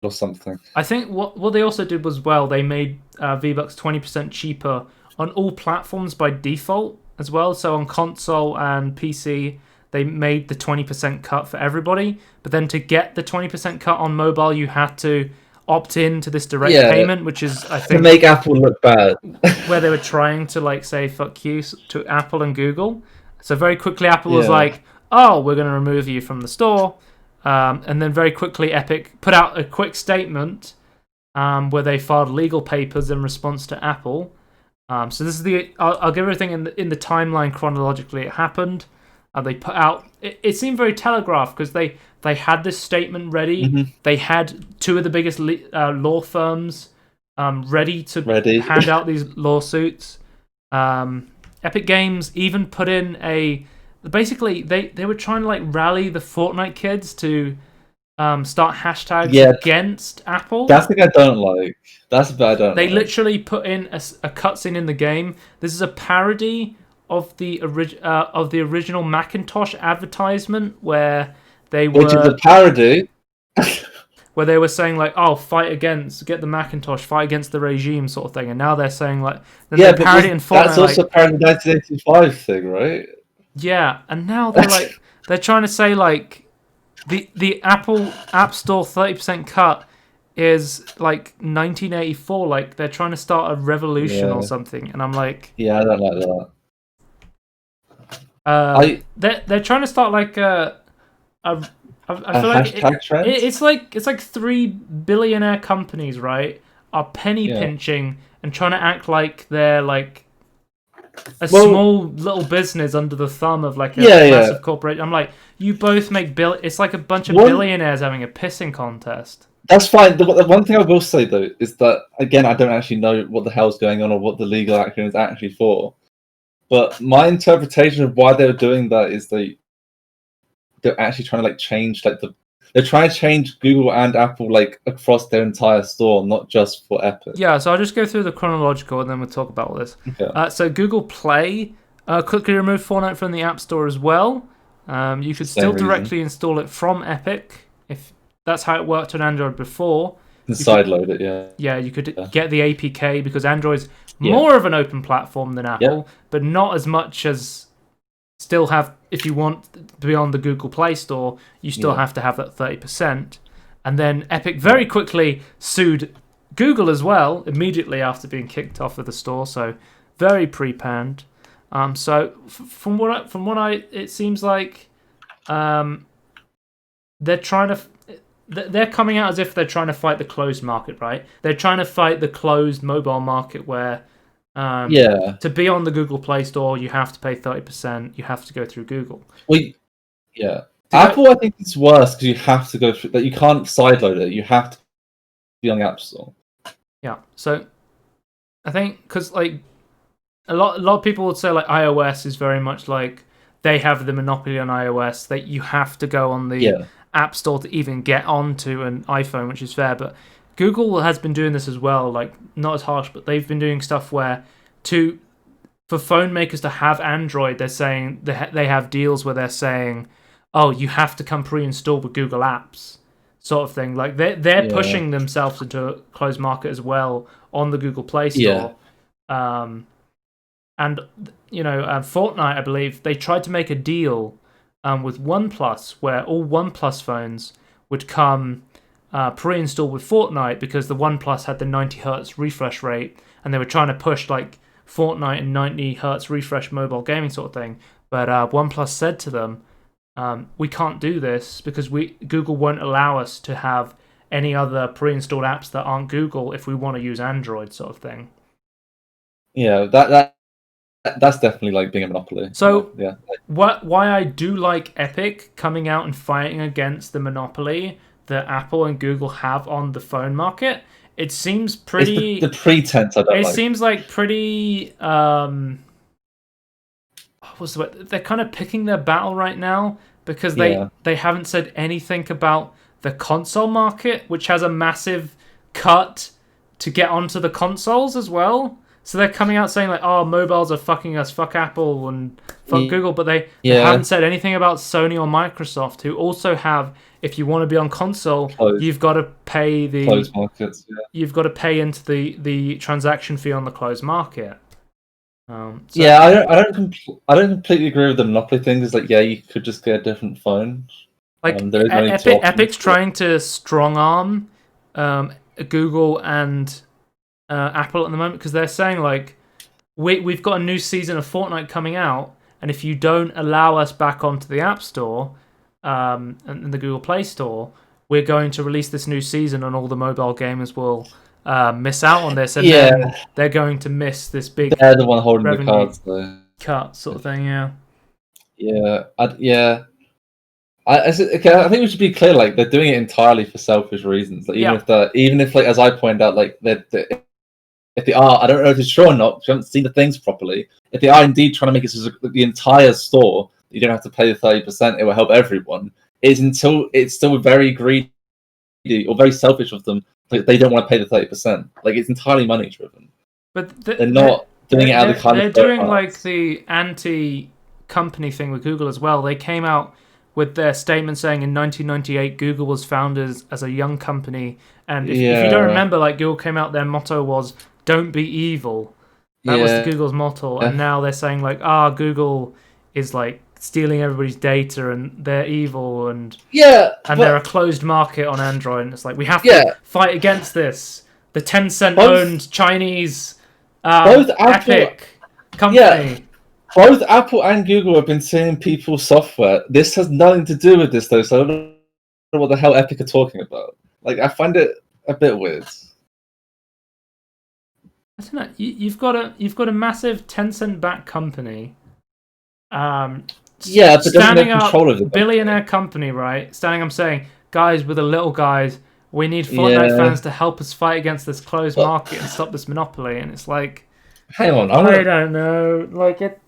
or something. I think what they also did was, well, they made V-Bucks 20% cheaper on all platforms by default as well. So on console and PC, they made the 20% cut for everybody. But then to get the 20% cut on mobile, you had to opt in to this direct payment, which is, I think, to make Apple look bad. where they were trying to like say fuck you to Apple and Google. So very quickly, Apple was like, "Oh, we're going to remove you from the store." And then very quickly, Epic put out a quick statement where they filed legal papers in response to Apple. So this is I'll give everything in the timeline chronologically it happened. They put out. It seemed very telegraphed because they had this statement ready. Mm-hmm. They had two of the biggest law firms ready to hand out these lawsuits. Epic Games even put in basically they were trying to like rally the Fortnite kids to start hashtags against Apple. That's the thing I don't like. That's the bit I don't They like. literally put in a cutscene in the game. This is a parody of the original Macintosh advertisement where they were, which is a parody, where they were saying like, "Oh, get the Macintosh, fight against the regime," sort of thing. And now they're saying like, they're parodying Fortnite. That's also a parody 1985 thing, right? Yeah, and now they're like, they're trying to say like, the Apple App Store 30% cut is like 1984. Like they're trying to start a revolution or something. And I'm like, yeah, I don't like that. They're trying to start like I feel like it's like 3 billionaire companies, right, are penny pinching and trying to act like they're like a small little business under the thumb of like a massive corporation. I'm like, you both make it's like a bunch of billionaires having a pissing contest. That's fine. The one thing I will say though is that again, I don't actually know what the hell's going on or what the legal action is actually for. But my interpretation of why they're doing that is they're actually trying to like change they're trying to change Google and Apple like across their entire store, not just for Epic. Yeah, so I'll just go through the chronological and then we'll talk about all this. Okay. So Google Play quickly removed Fortnite from the App Store as well. You could still directly install it from Epic if that's how it worked on Android before. You can sideload it, yeah. Yeah, you could get the APK because Android's more of an open platform than Apple, but not as much as still have, if you want to be on the Google Play Store, you still have to have that 30%. And then Epic very quickly sued Google as well, immediately after being kicked off of the store, so very pre-panned. So from what I it seems like they're trying to... They're coming out as if they're trying to fight the closed market, right? They're trying to fight the closed mobile market where to be on the Google Play Store, you have to pay 30%. You have to go through Google. Apple, I think it's worse because you have to go through that. You can't sideload it. You have to be on the App Store. Yeah. So I think because like a lot of people would say like iOS is very much like they have the monopoly on iOS. That you have to go on the App Store to even get onto an iPhone, which is fair. But Google has been doing this as well, like not as harsh, but they've been doing stuff where for phone makers to have Android, they're saying they have deals where they're saying, oh, you have to come pre-installed with Google Apps, sort of thing. Like they're pushing themselves into a closed market as well on the Google Play Store. And Fortnite, I believe, they tried to make a deal with OnePlus where all OnePlus phones would come pre-installed with Fortnite because the OnePlus had the 90 hertz refresh rate, and they were trying to push like Fortnite and 90 hertz refresh mobile gaming sort of thing. But OnePlus said to them, we can't do this because Google won't allow us to have any other pre-installed apps that aren't Google if we want to use Android, sort of thing. Yeah, that's definitely like being a monopoly. So why I do like Epic coming out and fighting against the monopoly that Apple and Google have on the phone market, it seems pretty... It's the pretense I don't like. It seems like pretty... what's the word? They're kind of picking their battle right now because they haven't said anything about the console market, which has a massive cut to get onto the consoles as well. So they're coming out saying like, "Oh, mobiles are fucking us, fuck Apple and fuck Google," but they haven't said anything about Sony or Microsoft, who also have. If you want to be on console, you've got to pay the closed markets. Yeah. You've got to pay into the transaction fee on the closed market. I don't completely agree with the monopoly thing. It's like, you could just get a different phone. Like Epic's trying to strong arm Google and Apple at the moment because they're saying like we've got a new season of Fortnite coming out, and if you don't allow us back onto the App Store and the Google Play Store, we're going to release this new season, and all the mobile gamers will miss out on this, and then they're going to miss this big. They're the one holding the cards, though. Cut sort of thing, I think we should be clear. Like they're doing it entirely for selfish reasons. Like even if like as I pointed out, like if they are, I don't know if it's true or not. You haven't seen the things properly. If they are indeed trying to make it so the entire store, you don't have to pay the 30%. It will help everyone. It's still very greedy or very selfish of them. Like they don't want to pay the 30%. Like it's entirely money driven. But they're not doing it out of the kind of. They're doing like the anti-company thing with Google as well. They came out with their statement saying in 1998 Google was founded as a young company, and if you don't remember, like Google came out, their motto was "Don't be evil." That was Google's motto, and now they're saying like, Google is like stealing everybody's data and they're evil and they're a closed market on Android, and it's like we have to fight against this. The Tencent owned Chinese Epic company. Both Apple and Google have been stealing people's software. This has nothing to do with this though, so I don't know what the hell Epic are talking about. Like I find it a bit weird. I don't know. You've got a massive Tencent-backed company. But standing up, control of it. Billionaire company, right? Standing up saying, guys, we're the little guys. We need Fortnite fans to help us fight against this closed market and stop this monopoly. And it's like, hang on, I don't know. Like it.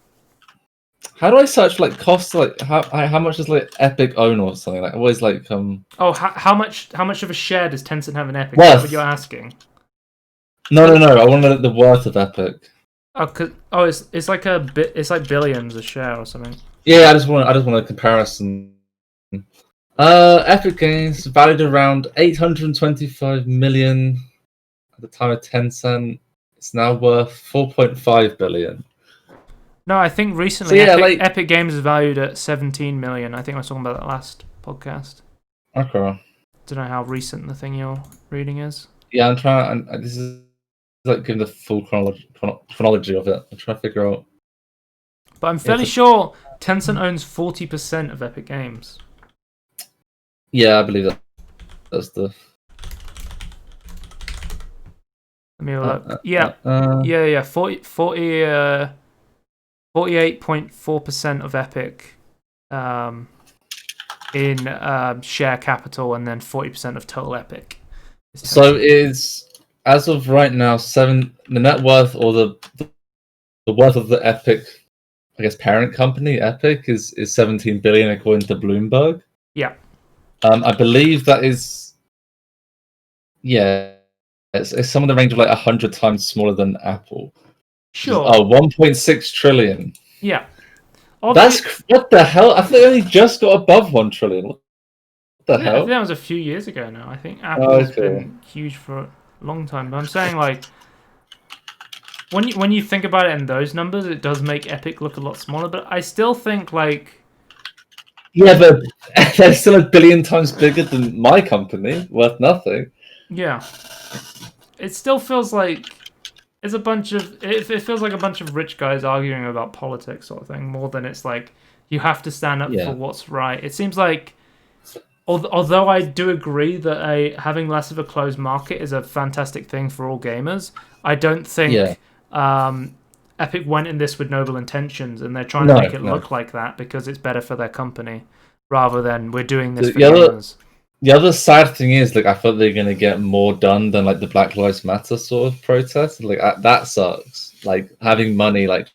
How do I search like costs? Like how much does like Epic own or something? Like always like how much of a share does Tencent have in Epic? Worth. That's what you're asking. No. I want to know the worth of Epic. It's like a bit. It's like billions a share or something. Yeah, I just want a comparison. Epic Games valued around 825 million at the time of Tencent. It's now worth 4.5 billion. No, I think recently So yeah, Epic Games is valued at 17 million. I think I was talking about that last podcast. okay. Don't know how recent the thing you're reading is. Yeah, I'm trying. This is like giving the full chronology of it. I'm trying to figure out. But I'm fairly sure Tencent owns 40% of Epic Games. Yeah, I believe that. That's the. Let me have a look. Yeah. 48.4% of Epic in share capital, and then 40% of total Epic. So is, as of right now, the net worth or the worth of the Epic, I guess, parent company, Epic, is 17 billion according to Bloomberg. Yeah. I believe that is, yeah, it's some of the range of like 100 times smaller than Apple. Sure. 1.6 trillion. Yeah. That's what the hell? I think they only just got above 1 trillion. What the hell? I think that was a few years ago now. I think Apple's been huge for a long time. But I'm saying, like, when you think about it in those numbers, it does make Epic look a lot smaller. But I still think, like, yeah, but they're still a billion times bigger than my company, worth nothing. Yeah, it still feels like it's a bunch of. It feels like a bunch of rich guys arguing about politics, sort of thing, more than it's like you have to stand up for what's right. It seems like. Although I do agree that having less of a closed market is a fantastic thing for all gamers, I don't think Epic went in this with noble intentions, and they're trying to make it look like that because it's better for their company, rather than we're doing this for gamers. The other sad thing is, like, I thought they were gonna get more done than like the Black Lives Matter sort of protest. Like that sucks. Like having money, like,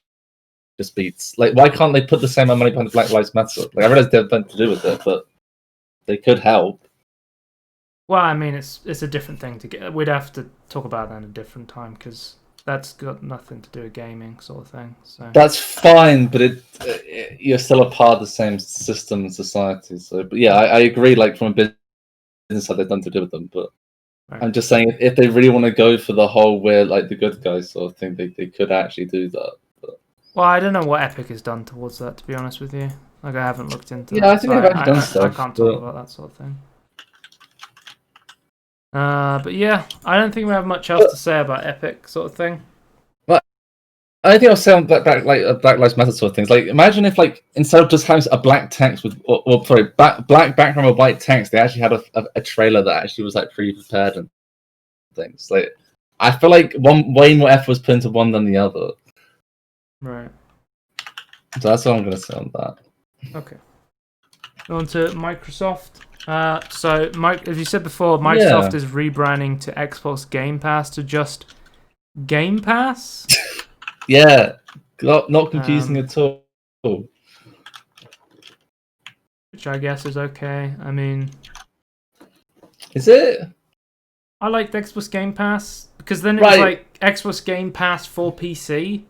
just beats. Like, why can't they put the same amount of money behind Black Lives Matter? Like, I realize they have nothing to do with it, but they could help. Well, I mean, it's a different thing to get. We'd have to talk about that in a different time because that's got nothing to do with gaming, sort of thing. So that's fine, but you're still a part of the same system and society. So, but yeah, I agree. Like from a business side, there's nothing to do with them. But I'm just saying, if they really want to go for the whole we're like the good guys sort of thing, they could actually do that. But... Well, I don't know what Epic has done towards that, to be honest with you. Like, I haven't looked into that. Yeah, I think they've actually done stuff. I can't talk about that sort of thing. But yeah, I don't think we have much else to say about Epic, sort of thing. But I think I'll say on Black Lives Matter sort of things. Like, imagine if, like, instead of just having a black text with, black background with white text, they actually had a trailer that actually was like pre-prepared and things. Like, I feel like way more effort was put into one than the other. Right. So that's what I'm gonna say on that. Okay. On to Microsoft. So, as you said before, Microsoft is rebranding to Xbox Game Pass to just Game Pass. Yeah, not confusing at all. Which I guess is okay. I mean, is it? I liked Xbox Game Pass because then it was like Xbox Game Pass for PC.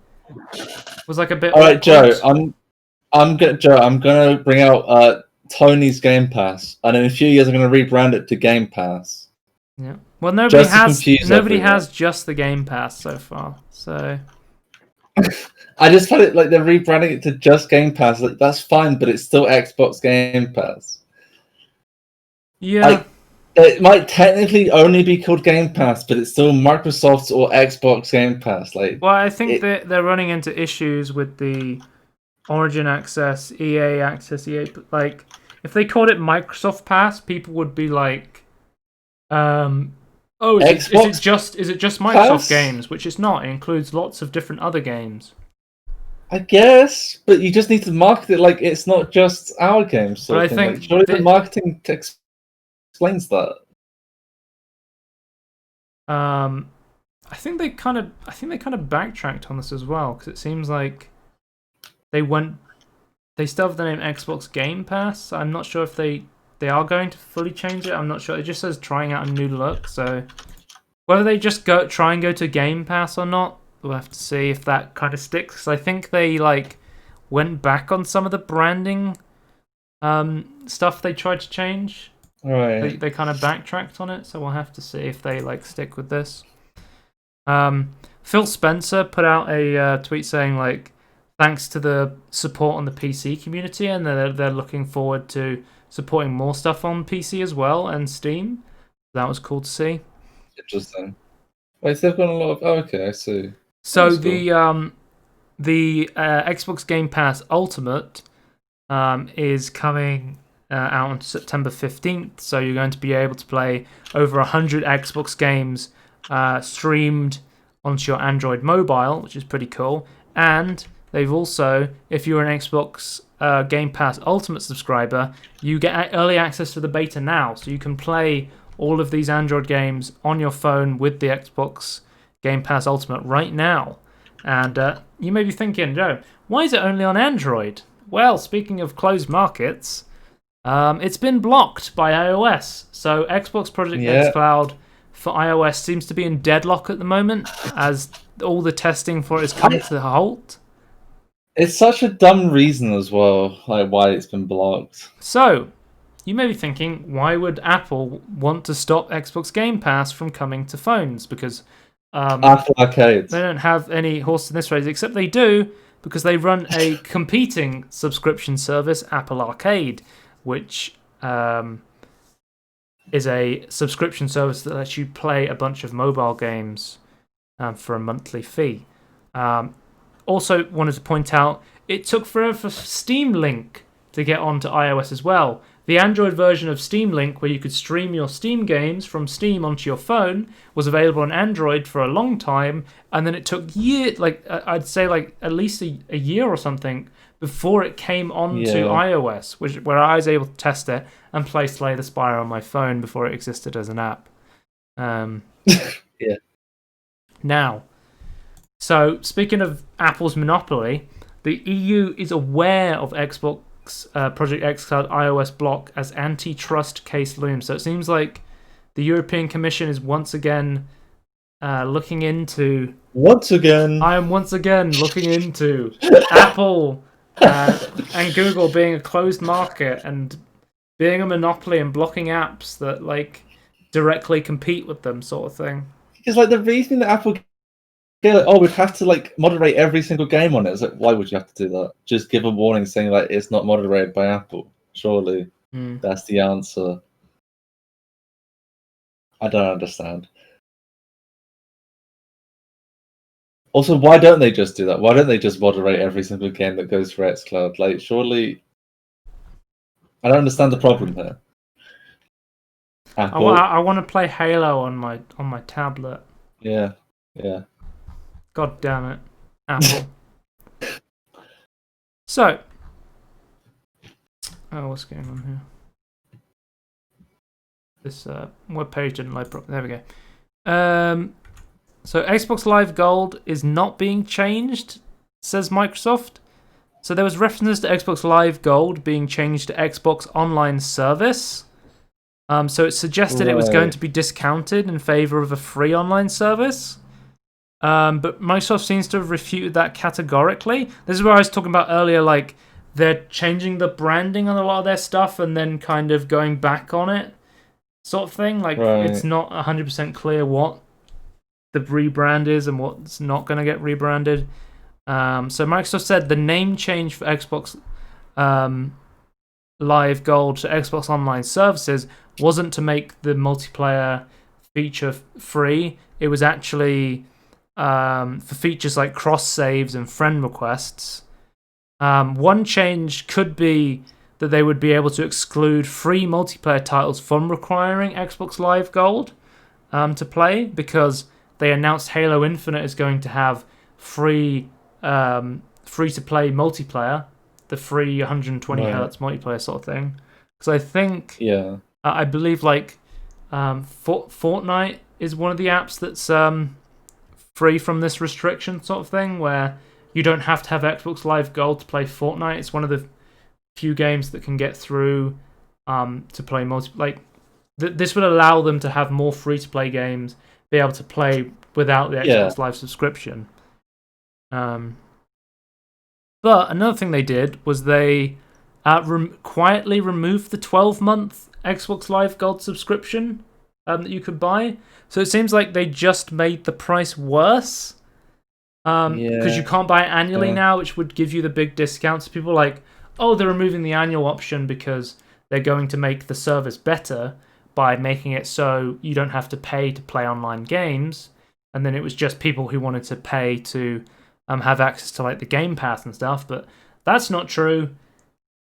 Was like a bit. All right, Joe. I'm gonna bring out Tony's Game Pass, and in a few years I'm gonna rebrand it to Game Pass. Yeah. Well, nobody has just the Game Pass so far. So I just felt it like they're rebranding it to just Game Pass. Like, that's fine, but it's still Xbox Game Pass. Yeah. Like, it might technically only be called Game Pass, but it's still Microsoft's or Xbox Game Pass. Like, well, I think they're running into issues with the Origin Access, EA Access, EA. Like, if they called it Microsoft Pass, people would be like, is it just Microsoft Pass? Games? Which it's not. It includes lots of different other games. I guess, but you just need to market it like it's not just our games. But I think surely the marketing explains that. I think they kind of backtracked on this as well, because it seems like they still have the name Xbox Game Pass. I'm not sure if they are going to fully change it. I'm not sure. It just says trying out a new look, so whether they just try and go to Game Pass or not, we'll have to see if that kind of sticks. I think they went back on some of the branding stuff they tried to change. Right. They kind of backtracked on it, so we'll have to see if they like stick with this. Phil Spencer put out a tweet saying like, thanks to the support on the PC community, and they're looking forward to supporting more stuff on PC as well and Steam. That was cool to see. Interesting. Wait, so they've got a lot of. Oh, okay, I see. So That's cool. the Xbox Game Pass Ultimate is coming out on September 15th. So you're going to be able to play over 100 Xbox games streamed onto your Android mobile, which is pretty cool. And they've also, if you're an Xbox Game Pass Ultimate subscriber, you get early access to the beta now. So you can play all of these Android games on your phone with the Xbox Game Pass Ultimate right now. And you may be thinking, Joe, why is it only on Android? Well, speaking of closed markets, it's been blocked by iOS. So Xbox Project X Cloud for iOS seems to be in deadlock at the moment, as all the testing for it has come to a halt. It's such a dumb reason as well, like why it's been blocked. So, you may be thinking, why would Apple want to stop Xbox Game Pass from coming to phones? Because Apple Arcade. They don't have any horse in this race, except they do, because they run a competing subscription service, Apple Arcade, which is a subscription service that lets you play a bunch of mobile games for a monthly fee. Also wanted to point out, it took forever for Steam Link to get onto iOS as well. The Android version of Steam Link, where you could stream your Steam games from Steam onto your phone, was available on Android for a long time, and then it took years, I'd say at least a year or something, before it came onto iOS, where I was able to test it and play Slay the Spire on my phone before it existed as an app. Now, so speaking of Apple's monopoly, the EU is aware of Xbox Project X Cloud iOS block as antitrust case looms. So it seems like the European Commission is once again looking into. I am once again looking into Apple and Google being a closed market and being a monopoly and blocking apps that directly compete with them, sort of thing. It's like the reason that Apple. We'd have to moderate every single game on it. It's like, why would you have to do that? Just give a warning saying it's not moderated by Apple. Surely that's the answer. I don't understand. Also, why don't they just do that? Why don't they just moderate every single game that goes for xCloud? Surely, I don't understand the problem here. Apple. I want to play Halo on my tablet. Yeah. God damn it, Apple. So, what's going on here? This webpage didn't load properly. There we go. So Xbox Live Gold is not being changed, says Microsoft. So there was references to Xbox Live Gold being changed to Xbox Online Service. So it suggested it was going to be discounted in favor of a free online service. But Microsoft seems to have refuted that categorically. This is what I was talking about earlier, they're changing the branding on a lot of their stuff and then kind of going back on it, sort of thing. It's not 100% clear what the rebrand is and what's not going to get rebranded. So Microsoft said the name change for Xbox Live Gold to Xbox Online Services wasn't to make the multiplayer feature free. It was actually for features like cross saves and friend requests. One change could be that they would be able to exclude free multiplayer titles from requiring Xbox Live Gold to play, because they announced Halo Infinite is going to have free to play multiplayer, the free 120 hertz multiplayer sort of thing. Because I think I believe Fortnite is one of the apps that's free from this restriction sort of thing, where you don't have to have Xbox Live Gold to play Fortnite. It's one of the few games that can get through to play this would allow them to have more free-to-play games, be able to play without the Xbox Live subscription. But another thing they did was they quietly removed the 12-month Xbox Live Gold subscription that you could buy. So it seems like they just made the price worse. Because you can't buy it annually now, which would give you the big discounts. People are like, oh, they're removing the annual option because they're going to make the service better by making it so you don't have to pay to play online games. And then it was just people who wanted to pay to have access to like the Game Pass and stuff. But that's not true.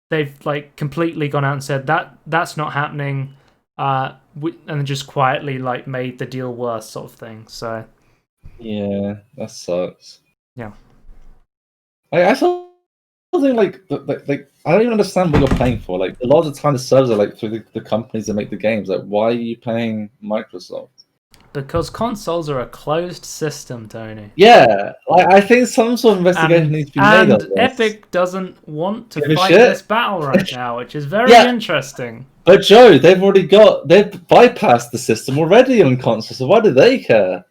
They've like completely gone out and said that's not happening, and then just quietly like made the deal worse, sort of thing. So yeah, that sucks. Yeah, I still think like I don't even understand what you're paying for. Like a lot of the time, the servers are like through the companies that make the games. Like, why are you paying Microsoft? because consoles are a closed system, Tony. Yeah, I think some sort of investigation needs to be made of this. Epic doesn't want to fight this battle right now, which is very interesting. But Joe, they've bypassed the system already on consoles, so why do they care?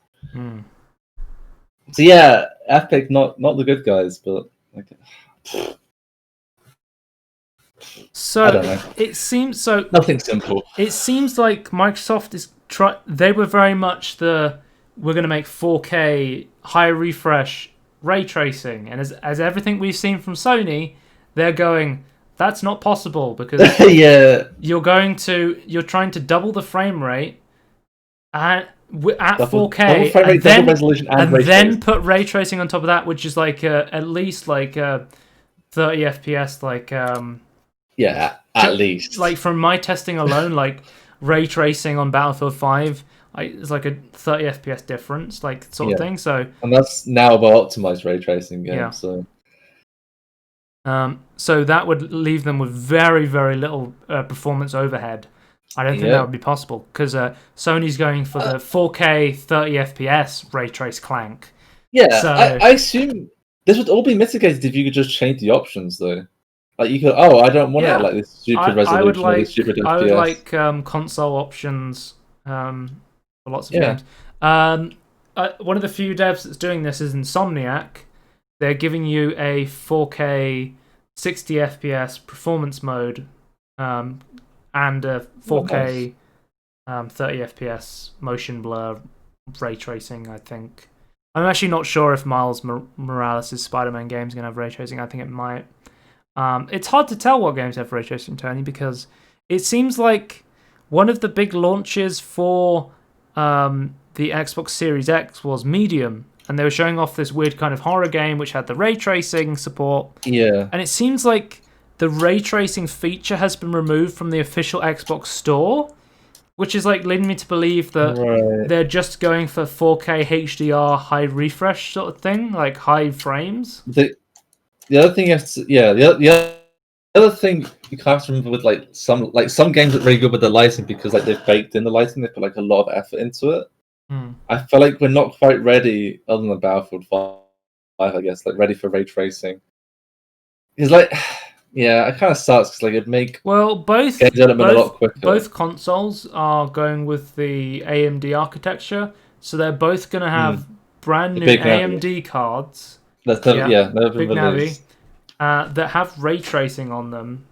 So yeah, Epic, not the good guys, but like, so I don't know. It seems so. Nothing simple. It seems like Microsoft is they were very much we're going to make 4K high refresh ray tracing, and as everything we've seen from Sony, they're going, that's not possible because you're trying to double the frame rate at 4K and then put ray tracing on top of that, which is like at least like 30 FPS, like at least. Like from my testing alone, like ray tracing on Battlefield 5, it's like a 30 FPS difference, like sort of thing. So and that's now about optimized ray tracing games. Yeah. So that would leave them with very, very little performance overhead. I don't think that would be possible because Sony's going for the 4K 30 FPS ray trace clank. Yeah, so, I assume this would all be mitigated if you could just change the options, though. Like you could, I don't want it like this stupid resolution or this stupid FPS. I would like console options for lots of games. One of the few devs that's doing this is Insomniac. They're giving you a 4K 60 FPS performance mode and a 4K 30 FPS motion blur ray tracing, I think. I'm actually not sure if Miles Morales' Spider-Man game is going to have ray tracing. I think it might. It's hard to tell what games have ray tracing, Tony, because it seems like one of the big launches for the Xbox Series X was Medium, and they were showing off this weird kind of horror game which had the ray tracing support. Yeah. And it seems like the ray tracing feature has been removed from the official Xbox store, which is like leading me to believe that they're just going for 4K HDR high refresh sort of thing, like high frames. The other thing the other thing you have to remember with some games that are really good with the lighting because like they've baked in the lighting, they put like a lot of effort into it. I feel like we're not quite ready, other than Battlefield 5, I guess, like ready for ray tracing. It's like, it kind of sucks because like it'd make both games a lot quicker. Both consoles are going with the AMD architecture, so they're both going to have brand new AMD cards. That's big Navi, that have ray tracing on them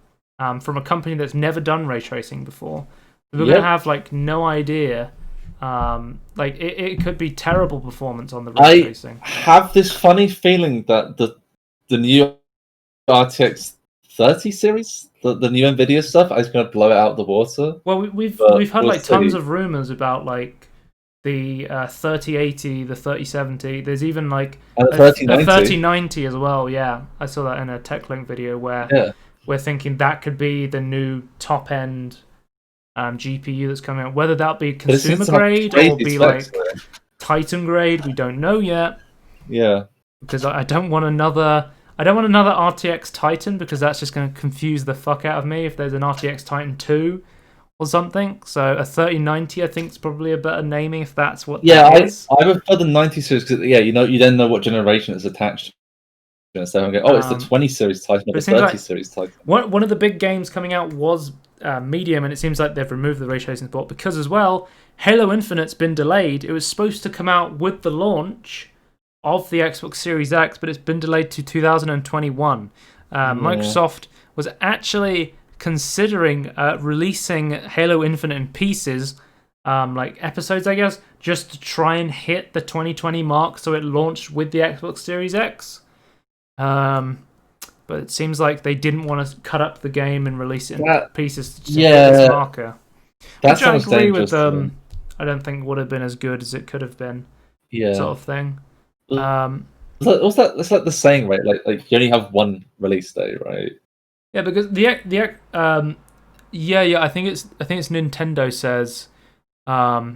from a company that's never done ray tracing before. We're going to have like no idea. Like it could be terrible performance on the ray tracing. I have this funny feeling that the new RTX 30 series, the new Nvidia stuff, is going to blow it out of the water. Well, we've heard like tons of rumors about like the 3080, the 3070. There's even like a 3090 as well. Yeah, I saw that in a TechLink video where we're thinking that could be the new top end GPU that's coming out. Whether that be consumer grade or be like Titan grade, we don't know yet. Yeah, because I don't want another RTX Titan because that's just going to confuse the fuck out of me if there's an RTX Titan 2 or something. So a 3090 I think is probably a better naming if that's what that is. I prefer the 90 series because you then know what generation it's attached to. So I'm going, it's the 20 series Titan or the 30 series Titan. One of the big games coming out was Medium, and it seems like they've removed the ray tracing support because as well, Halo Infinite's been delayed. It was supposed to come out with the launch of the Xbox Series X, but it's been delayed to 2021. Microsoft was actually considering releasing Halo Infinite in pieces, like episodes, I guess, just to try and hit the 2020 mark, so it launched with the Xbox Series X. But it seems like they didn't want to cut up the game and release it in pieces to hit this marker. That Which I agree with them. I don't think would have been as good as it could have been. Sort of thing. What's that? It's like the saying, right? Like you only have one release day, right? Yeah, because I think it's Nintendo says a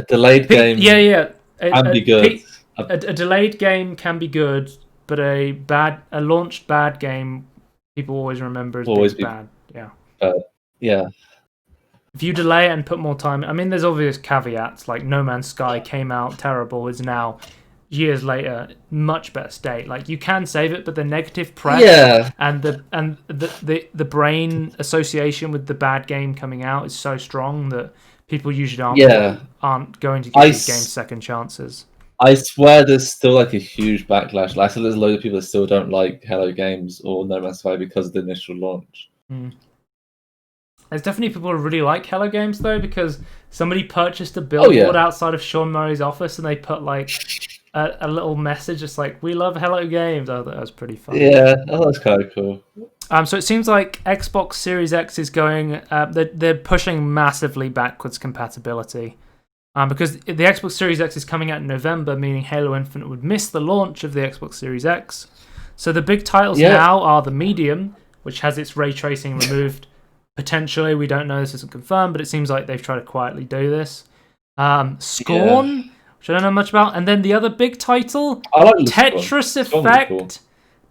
delayed game can be good. A delayed game can be good, but a launched bad game people always remember as being bad. Yeah. If you delay it and put more time, I mean, there's obvious caveats. Like No Man's Sky came out terrible, is now years later much better state. Like you can save it, but the negative press and the brain association with the bad game coming out is so strong that people usually aren't going to give these games second chances. I swear there's still like a huge backlash. Like, so there's a load of people that still don't like Halo games or No Man's Sky because of the initial launch. There's definitely people who really like Halo games though, because somebody purchased a billboard outside of Sean Murray's office and they put like a little message just like, "We love Halo games." Oh, that was pretty fun. Yeah, that's kind of cool. So it seems like Xbox Series X is going. They're pushing massively backwards compatibility, because the Xbox Series X is coming out in November, meaning Halo Infinite would miss the launch of the Xbox Series X. So the big titles now are the Medium, which has its ray tracing removed. Potentially, we don't know. This isn't confirmed, but it seems like they've tried to quietly do this. Scorn, which I don't know much about, and then the other big title, Tetris Effect. Cool.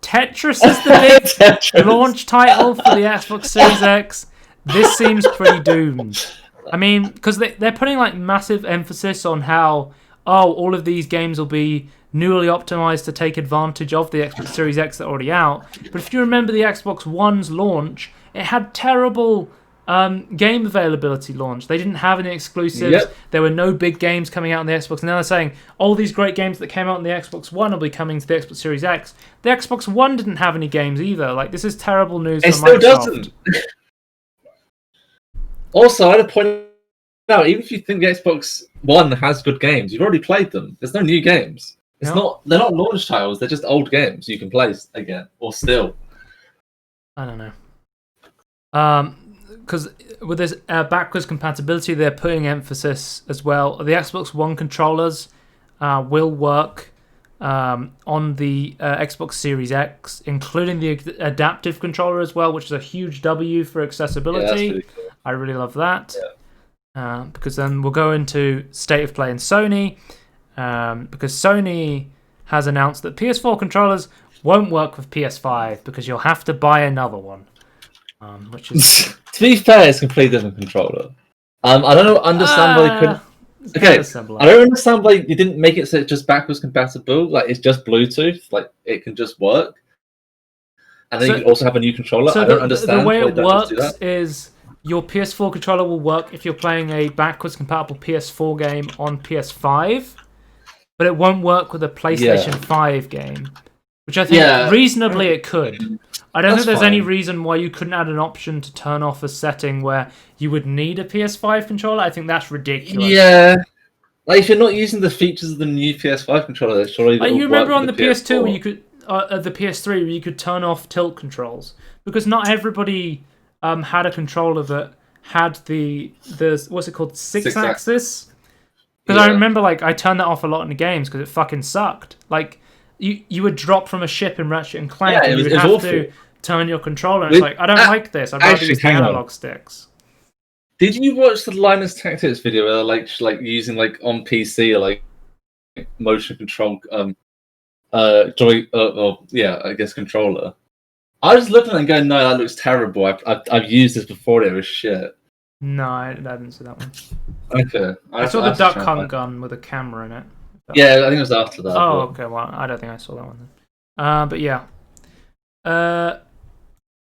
Tetris is the big launch title for the Xbox Series X. This seems pretty doomed. I mean, because they're putting like massive emphasis on how all of these games will be newly optimized to take advantage of the Xbox Series X that are already out. But if you remember the Xbox One's launch, it had terrible game availability launch. They didn't have any exclusives. There were no big games coming out on the Xbox. And now they're saying all these great games that came out on the Xbox One will be coming to the Xbox Series X. The Xbox One didn't have any games either. Like, this is terrible news for Microsoft. It still doesn't. Also, I'd point out, even if you think the Xbox One has good games, you've already played them. There's no new games. They're not launch titles. They're just old games you can play again or still. I don't know. Because with this backwards compatibility, they're putting emphasis as well. The Xbox One controllers will work on the Xbox Series X, including the adaptive controller as well, which is a huge W for accessibility. Yeah, that's really cool. I really love that. Because then we'll go into State of Play in Sony, because Sony has announced that PS4 controllers won't work with PS5 because you'll have to buy another one. Which is to be fair, it's a completely different controller. I don't understand why they couldn't. I don't understand why you didn't make it so it's just backwards compatible. Like, it's just Bluetooth. Like, it can just work. And then you can also have a new controller. So I don't understand. The way it works is your PS4 controller will work if you're playing a backwards compatible PS4 game on PS5, but it won't work with a PlayStation 5 game, which I think reasonably it could. I don't think there's any reason why you couldn't add an option to turn off a setting where you would need a PS5 controller. I think that's ridiculous. Yeah. Like, if you're not using the features of the new PS5 controller, surely you remember on the PS2 where you could, the PS3 where you could turn off tilt controls, because not everybody had a controller that had the what's it called, six axis. Because I remember, like, I turned that off a lot in the games because it fucking sucked. Like, you would drop from a ship in Ratchet and Clank, and you would have to turn your controller. And it's like, I don't like this. I'd rather use the analog sticks. Did you watch the Linus Tactics video where they're like using like on PC or like motion control I guess controller? I was looking and going, no, that looks terrible. I've used this before, it was shit. No, I didn't see that one. Okay. I saw the Duck Hunt gun with a camera in it. Yeah, I think it was after that. Oh, okay. Well, I don't think I saw that one then. But yeah.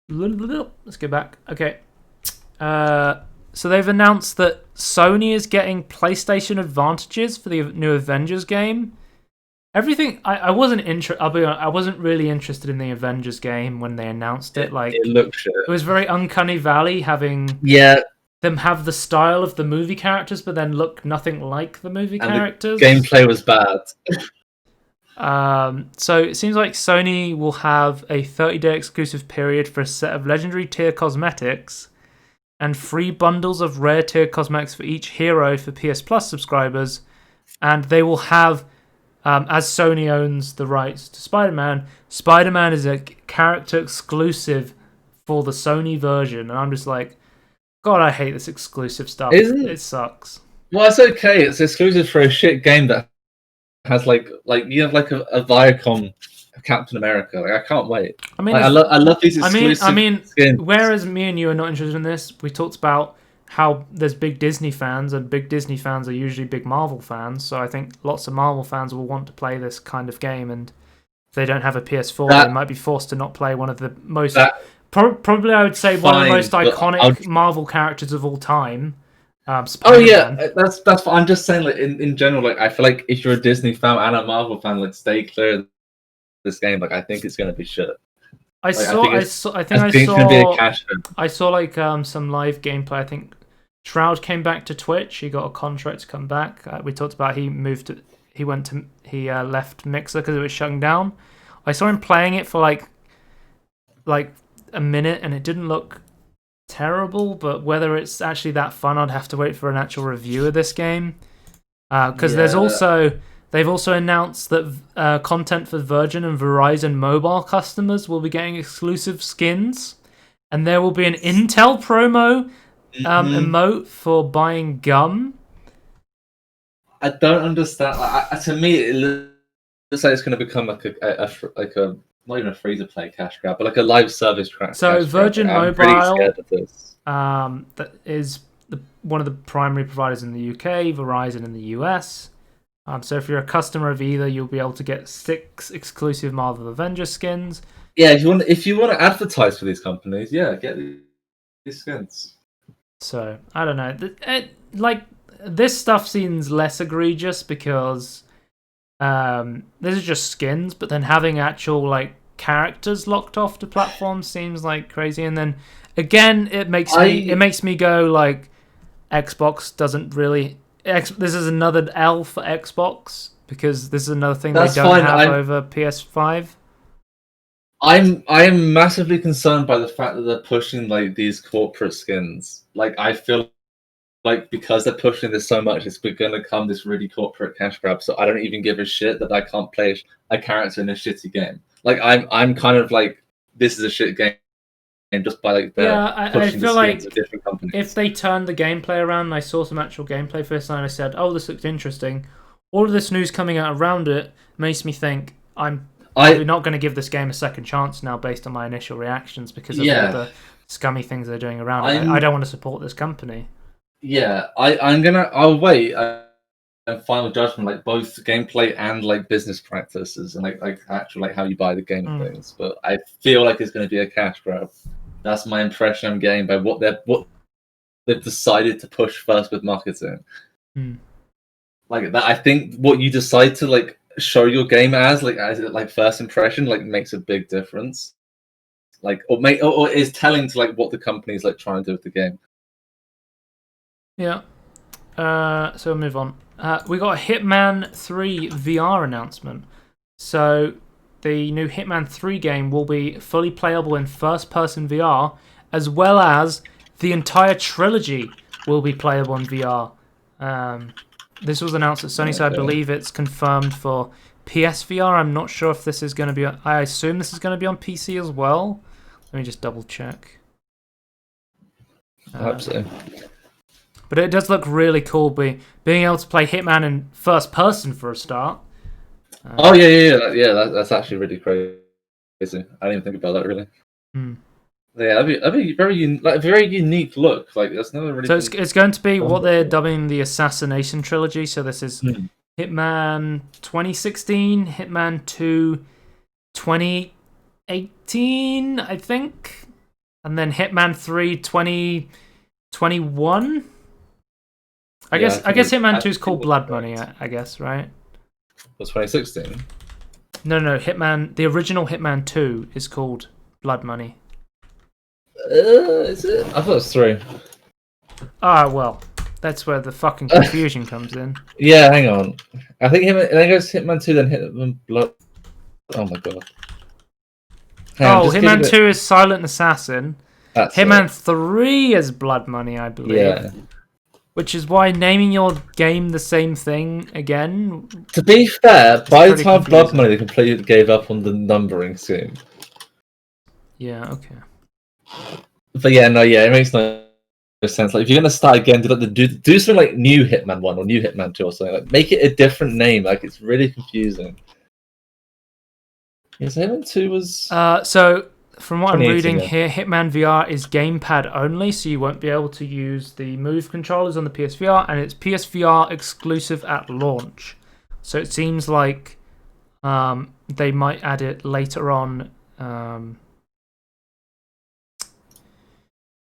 Let's go back. Okay. So they've announced that Sony is getting PlayStation advantages for the new Avengers game. everything. I wasn't I'll be honest, I wasn't really interested in the Avengers game when they announced it. Like, it looked shit. it was very Uncanny Valley having them have the style of the movie characters, but then look nothing like the movie characters. The gameplay was bad. So it seems like Sony will have a 30-day exclusive period for a set of legendary tier cosmetics and free bundles of rare tier cosmetics for each hero for PS Plus subscribers. And they will have, as Sony owns the rights to Spider-Man, Spider-Man is a character exclusive for the Sony version. And I'm just like, God, I hate this exclusive stuff. It sucks. Well, it's okay. It's exclusive for a shit game that has like you have like a Viacom Captain America. Like, I can't wait. I mean, I love these exclusive skins. Whereas me and you are not interested in this, we talked about how there's big Disney fans, and big Disney fans are usually big Marvel fans. So I think lots of Marvel fans will want to play this kind of game, and if they don't have a PS4, they might be forced to not play one of the most probably I would say one of the most iconic Marvel characters of all time. Spider-Man. That's what I'm just saying. Like in general, like I feel like if you're a Disney fan and a Marvel fan, like stay clear of this game. Like I think it's gonna be shit. I saw like some live gameplay. I think Shroud came back to Twitch. He got a contract to come back. We talked about he left Mixer because it was shutting down. I saw him playing it for like a minute, and it didn't look terrible, but whether it's actually that fun, I'd have to wait for an actual review of this game. Because they've also announced that content for Virgin and Verizon mobile customers will be getting exclusive skins, and there will be an Intel promo emote for buying gum. I don't understand. To me, it looks like it's going to become like a not even a free-to-play cash grab, but like a live service crash. So Virgin Mobile, I'm pretty scared of this. That is one of the primary providers in the UK, Verizon in the US. So if you're a customer of either, you'll be able to get 6 exclusive Marvel Avengers skins. Yeah, if you want to advertise for these companies, get these skins. So I don't know. This stuff seems less egregious because this is just skins, but then having actual like characters locked off to platforms seems like crazy. And then again, it makes me go like, Xbox doesn't really. This is another L for Xbox because this is another thing they don't have over PS5. I'm massively concerned by the fact that they're pushing like these corporate skins. Like I feel like because they're pushing this so much, it's going to come this really corporate cash grab. So I don't even give a shit that I can't play a character in a shitty game. Like I'm kind of like, this is a shit game, just by like I feel like of different companies. If they turned the gameplay around, and I saw some actual gameplay first, and I said, "Oh, this looks interesting." All of this news coming out around it makes me think I'm probably not going to give this game a second chance now, based on my initial reactions, because of all the scummy things they're doing around it. I don't want to support this company. Yeah, I'll wait and final judgment, like both gameplay and like business practices and like actual like how you buy the game and things. But I feel like it's going to be a cash grab. That's my impression I'm getting by what they've decided to push first with marketing. Like that, I think what you decide to like show your game as first impression like makes a big difference. Like or is telling to like what the company's like trying to do with the game. Yeah. So we'll move on. We got a Hitman 3 VR announcement. So the new Hitman 3 game will be fully playable in first-person VR, as well as the entire trilogy will be playable in VR. This was announced at Sony, so I believe it's confirmed for PSVR. I'm not sure if this is going to be... I assume this is going to be on PC as well. Let me just double-check. I hope so. But it does look really cool being able to play Hitman in first person for a start. That's actually really crazy. I didn't even think about that really. Yeah, that'd be very unique look. Like that's never really. So it's going to be what they're dubbing the Assassination Trilogy. So this is Hitman 2016, Hitman 2 2018, I think, and then Hitman 3 2021. I guess Hitman 2 is called Blood Money, I guess, right? Was 2016? No, Hitman. The original Hitman 2 is called Blood Money. Is it? I thought it was 3. Ah, well, that's where the fucking confusion comes in. Yeah, hang on. I think then goes Hitman 2, then Hitman Blood. Oh my god. Hitman 2 is Silent Assassin. That's Hitman it. 3 is Blood Money, I believe. Yeah. Which is why naming your game the same thing again. To be fair, by the time confusing. Blood Money, they completely gave up on the numbering scheme. Yeah, okay. But yeah, it makes no sense. Like, if you're gonna start again, do something like New Hitman 1 or New Hitman 2 or something. Like, make it a different name. Like, it's really confusing. Yes, Hitman 2 was. So from what I'm reading yeah. here, Hitman VR is gamepad only, so you won't be able to use the Move controllers on the PSVR, and it's PSVR exclusive at launch. So it seems like they might add it later on.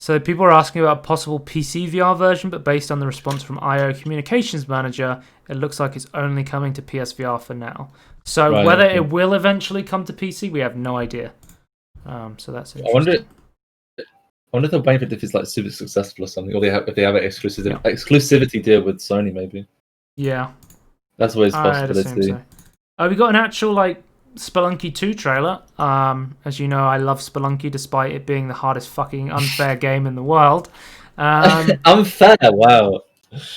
So people are asking about a possible PC VR version, but based on the response from IO Communications Manager, it looks like it's only coming to PSVR for now. So whether it will eventually come to PC, we have no idea. So that's interesting. I wonder if they'll benefit if it's like super successful or something, or if they have an exclusivity deal with Sony, maybe. Yeah, that's always a possibility. So. We got an actual like Spelunky 2 trailer. As you know, I love Spelunky despite it being the hardest fucking unfair game in the world. Unfair? Wow.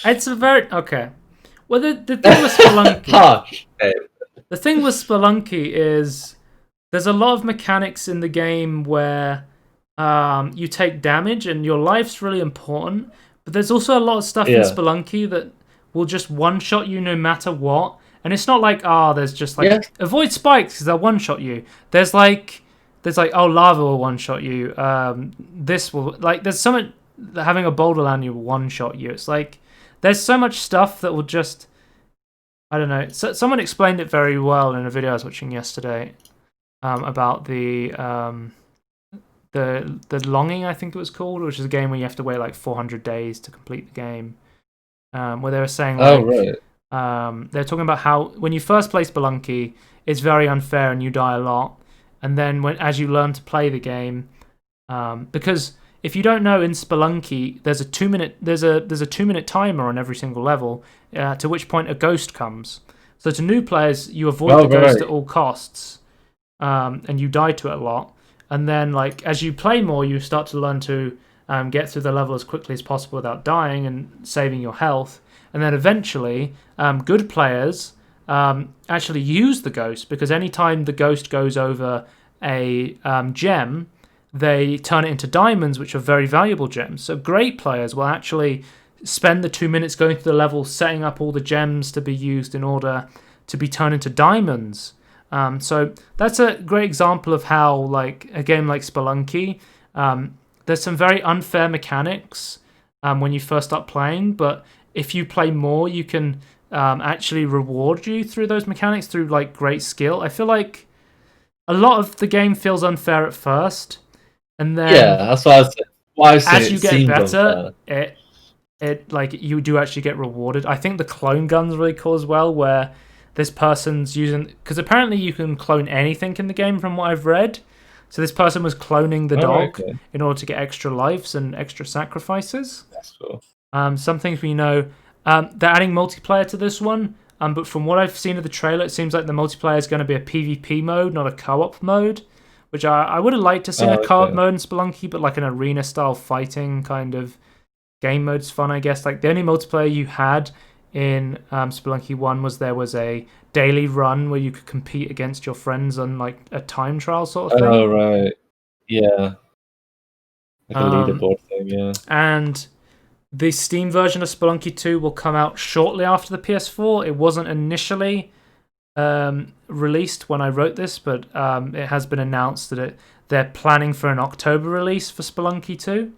It's a very okay. Well, the thing with Spelunky. Harsh. The thing with Spelunky is there's a lot of mechanics in the game where you take damage and your life's really important, but there's also a lot of stuff in Spelunky that will just one-shot you no matter what. And it's not like, there's just like, avoid spikes because they'll one-shot you. There's like, lava will one-shot you. This will, like, there's something, having a boulder land you will one-shot you. It's like, there's so much stuff that will just, I don't know. So, someone explained it very well in a video I was watching yesterday about the Longing, I think it was called, which is a game where you have to wait like 400 days to complete the game. Where they were saying, like, they're talking about how when you first play Spelunky, it's very unfair and you die a lot. And then as you learn to play the game, because if you don't know, in Spelunky, there's a 2-minute timer on every single level, to which point a ghost comes. So to new players, you avoid the ghost at all costs, and you die to it a lot. And then, like, as you play more, you start to learn to get through the level as quickly as possible without dying and saving your health. And then eventually, good players actually use the ghost, because anytime the ghost goes over a gem, they turn it into diamonds, which are very valuable gems. So great players will actually spend the 2 minutes going through the level, setting up all the gems to be used in order to be turned into diamonds. So that's a great example of how, like, a game like Spelunky, there's some very unfair mechanics when you first start playing, but if you play more, you can actually reward you through those mechanics through, like, great skill. I feel like a lot of the game feels unfair at first, and then that's why I say as you get better, it like you do actually get rewarded. I think the clone gun's really cool as well, where this person's using, because apparently you can clone anything in the game from what I've read. So this person was cloning the dog in order to get extra lives and extra sacrifices. That's cool. Some things we know. They're adding multiplayer to this one, but from what I've seen of the trailer, it seems like the multiplayer is going to be a PvP mode, not a co-op mode, which I would have liked to see a co-op mode in Spelunky, but like an arena-style fighting kind of game mode's fun, I guess. Like, the only multiplayer you had in Spelunky 1 there was a daily run where you could compete against your friends on, like, a time trial sort of thing. Oh, right. Yeah. Like a leaderboard thing, yeah. And the Steam version of Spelunky 2 will come out shortly after the PS4. It wasn't initially released when I wrote this, but it has been announced that they're planning for an October release for Spelunky 2.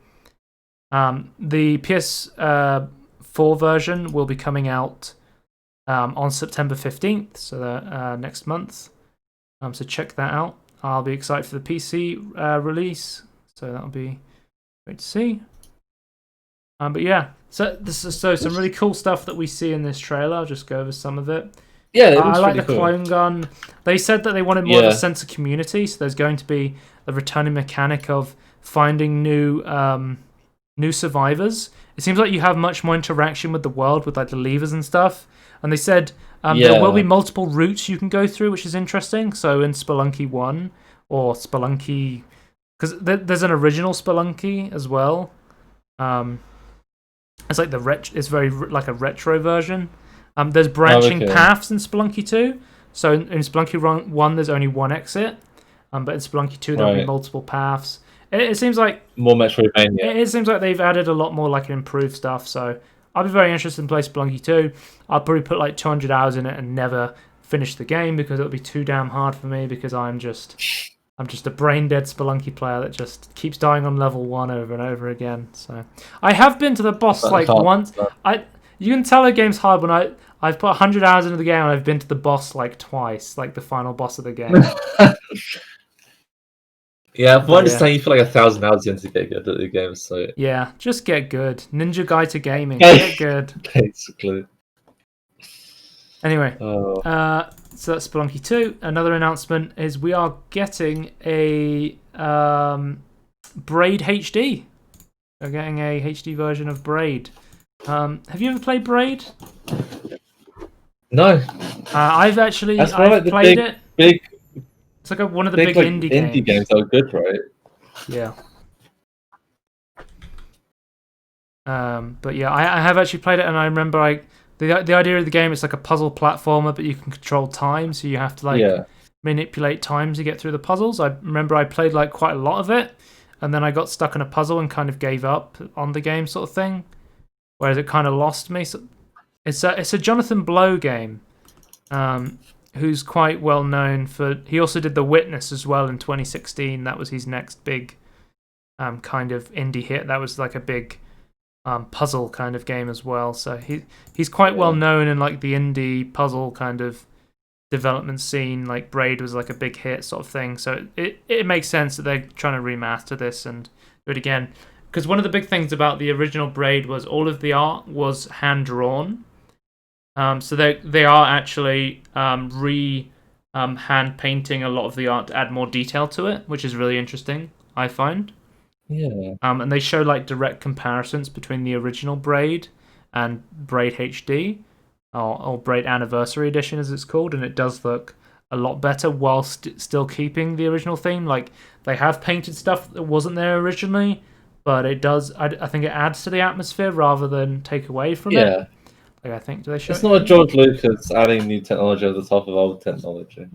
The PS4 version will be coming out on September 15th, so next month. So check that out. I'll be excited for the PC release, so that'll be great to see. But yeah, so some really cool stuff that we see in this trailer. I'll just go over some of it. Yeah, it I was like really the cool. clone gun. They said that they wanted more of a sense of community, so there's going to be a returning mechanic of finding new survivors. It seems like you have much more interaction with the world with like the levers and stuff. And they said there will be multiple routes you can go through, which is interesting. So in Spelunky 1 or Spelunky, because there's an original Spelunky as well. It's like it's very like a retro version. There's branching paths in Spelunky 2. So in Spelunky 1, there's only one exit. But in Spelunky 2, there'll be multiple paths. It seems like more Metroidvania. It seems like they've added a lot more like improved stuff. So I'll be very interested in playing Spelunky 2. I'll probably put like 200 hours in it and never finish the game because it'll be too damn hard for me because I'm just a brain dead Spelunky player that just keeps dying on level 1 over and over again. So I have been to the boss like once. You can tell a game's hard when I've put 100 hours into the game and I've been to the boss like twice, like the final boss of the game. Yeah, from what I understand, you feel like 1,000 hours into get good at the game, so... Yeah, just get good. Ninja Guide to Gaming, get good. Basically. Anyway, so that's Spelunky 2. Another announcement is we are getting a Braid HD. We're getting a HD version of Braid. Have you ever played Braid? No. I've played it. Big... It's like one of the big indie games that are good, right? Yeah. But yeah, I have actually played it, and I remember the idea of the game is like a puzzle platformer, but you can control time, so you have to manipulate time to get through the puzzles. I remember I played like quite a lot of it, and then I got stuck in a puzzle and kind of gave up on the game, sort of thing. Whereas it kind of lost me. So it's a Jonathan Blow game. Who's quite well known for... He also did The Witness as well in 2016. That was his next big kind of indie hit. That was like a big puzzle kind of game as well. So he's quite well known in like the indie puzzle kind of development scene. Like Braid was like a big hit sort of thing. So it makes sense that they're trying to remaster this and do it again. Because one of the big things about the original Braid was all of the art was hand-drawn. So they are actually hand painting a lot of the art to add more detail to it, which is really interesting, I find. Yeah. And they show like direct comparisons between the original Braid and Braid HD, or Braid Anniversary Edition as it's called, and it does look a lot better while still keeping the original theme. Like they have painted stuff that wasn't there originally, but it does. I think it adds to the atmosphere rather than take away from it. Like I think, do they show? It's not George Lucas adding new technology over the top of old technology.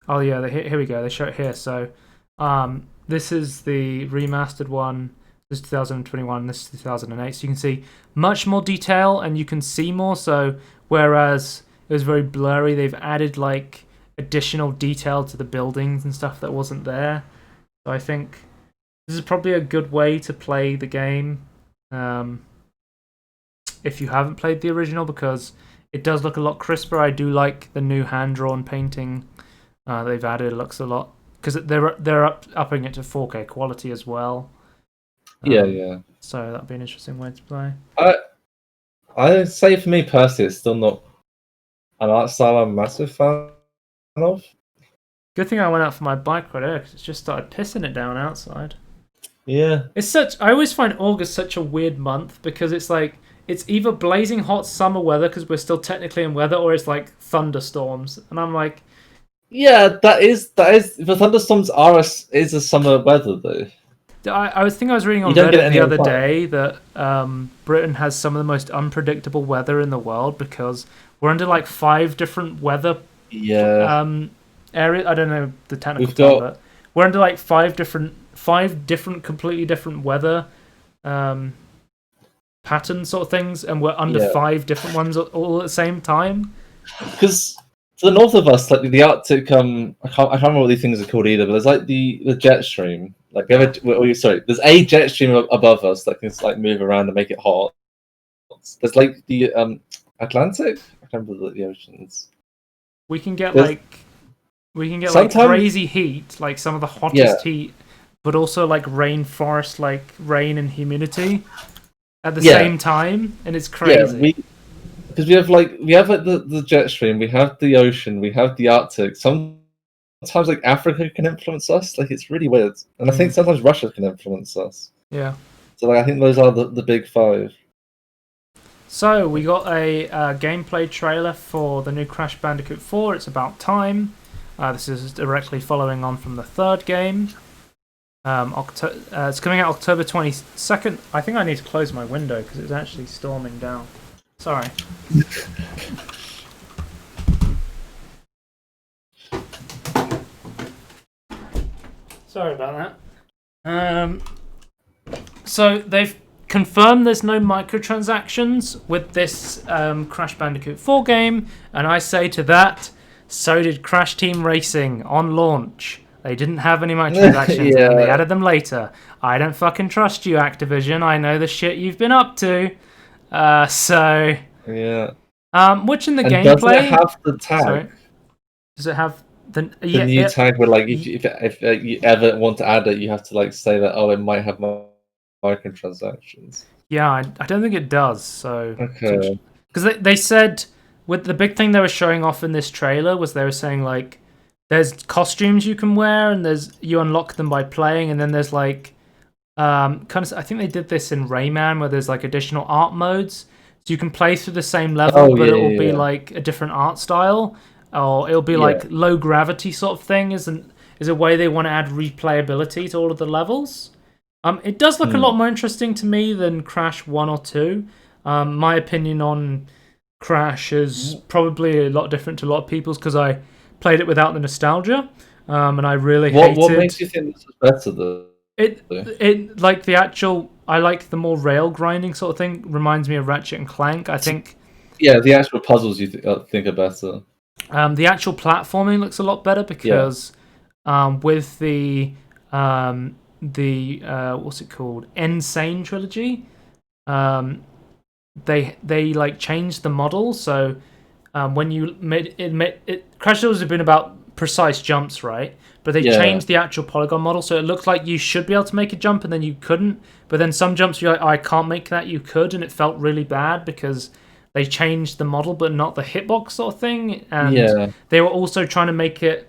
Oh yeah, here we go. They show it here. So, this is the remastered one. This is 2021. This is 2008. So you can see much more detail and you can see more. So whereas it was very blurry, they've added like additional detail to the buildings and stuff that wasn't there. So I think this is probably a good way to play the game. If you haven't played the original, because it does look a lot crisper. I do like the new hand-drawn painting they've added. It looks a lot, because they're upping it to 4K quality as well. Yeah. So that'd be an interesting way to play. I'd say for me personally, it's still not an art style I'm a massive fan of. Good thing I went out for my bike ride earlier, because it's just started pissing it down outside. Yeah. I always find August such a weird month, because it's like, it's either blazing hot summer weather, because we're still technically in weather, or it's like thunderstorms. And I'm like... Yeah, that is... The thunderstorms is a summer weather, though. I was reading on Reddit the other day that Britain has some of the most unpredictable weather in the world, because we're under like 5 different weather areas. I don't know the technical term, but we're under like 5 different completely different weather pattern sort of things, and we're under 5 different ones all at the same time. Because to the north of us, like the Arctic, I can't remember what these things are called either, but there's like the jet stream. Like there's a jet stream above us that can like move around and make it hot. There's like the Atlantic. I can't remember the oceans. We can get like crazy heat, like some of the hottest heat, but also like rainforest, like rain and humidity at the same time, and it's crazy. because we have like the jet stream, we have the ocean, we have the Arctic. Sometimes like Africa can influence us. Like it's really weird, and I think sometimes Russia can influence us. Yeah. So like I think those are the big five. So we got a gameplay trailer for the new Crash Bandicoot 4. It's about time. This is directly following on from the third game. It's coming out October 22nd. I think I need to close my window because it's actually storming down. Sorry. Sorry about that. So they've confirmed there's no microtransactions with this Crash Bandicoot 4 game, and I say to that, so did Crash Team Racing on launch. They didn't have any microtransactions, Yeah. and they added them later. I don't fucking trust you, Activision. I know the shit you've been up to. So... Yeah. Which in the and gameplay... does it have the tag? Sorry. Does it have the new tag where like if you ever want to add it, you have to like say that it might have microtransactions. Yeah, I don't think it does. So okay, because they said with the big thing they were showing off in this trailer was they were saying like there's costumes you can wear and you unlock them by playing, and then there's like kind of I think they did this in Rayman where there's like additional art modes, so you can play through the same level but it'll be like a different art style, or it'll be like low gravity sort of thing. Is a way they want to add replayability to all of the levels. It does look a lot more interesting to me than Crash 1 or 2. My opinion on Crash is probably a lot different to a lot of people's because I played it without the nostalgia, and I really hated... What makes you think this is better, though? It like the actual... I like the more rail grinding sort of thing. Reminds me of Ratchet and Clank, I think. Yeah, the actual puzzles you think are better. The actual platforming looks a lot better because with the what's it called? Insane Trilogy. They like changed the model, so when you made it Crash has been about precise jumps, right? But they changed the actual polygon model, so it looked like you should be able to make a jump and then you couldn't. But then some jumps you're like, I can't make that, you could, and it felt really bad because they changed the model but not the hitbox sort of thing. And they were also trying to make it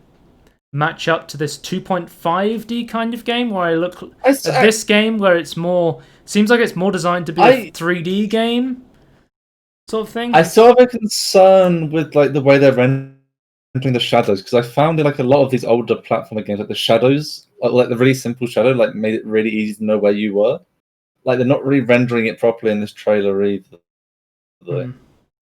match up to this 2.5D kind of game where I look at this game where it's more seems like it's more designed to be a 3D game sort of thing. I still have a concern with like the way they're rendering the shadows, because I found in like a lot of these older platformer games like the shadows, like the really simple shadow, like made it really easy to know where you were. Like they're not really rendering it properly in this trailer either.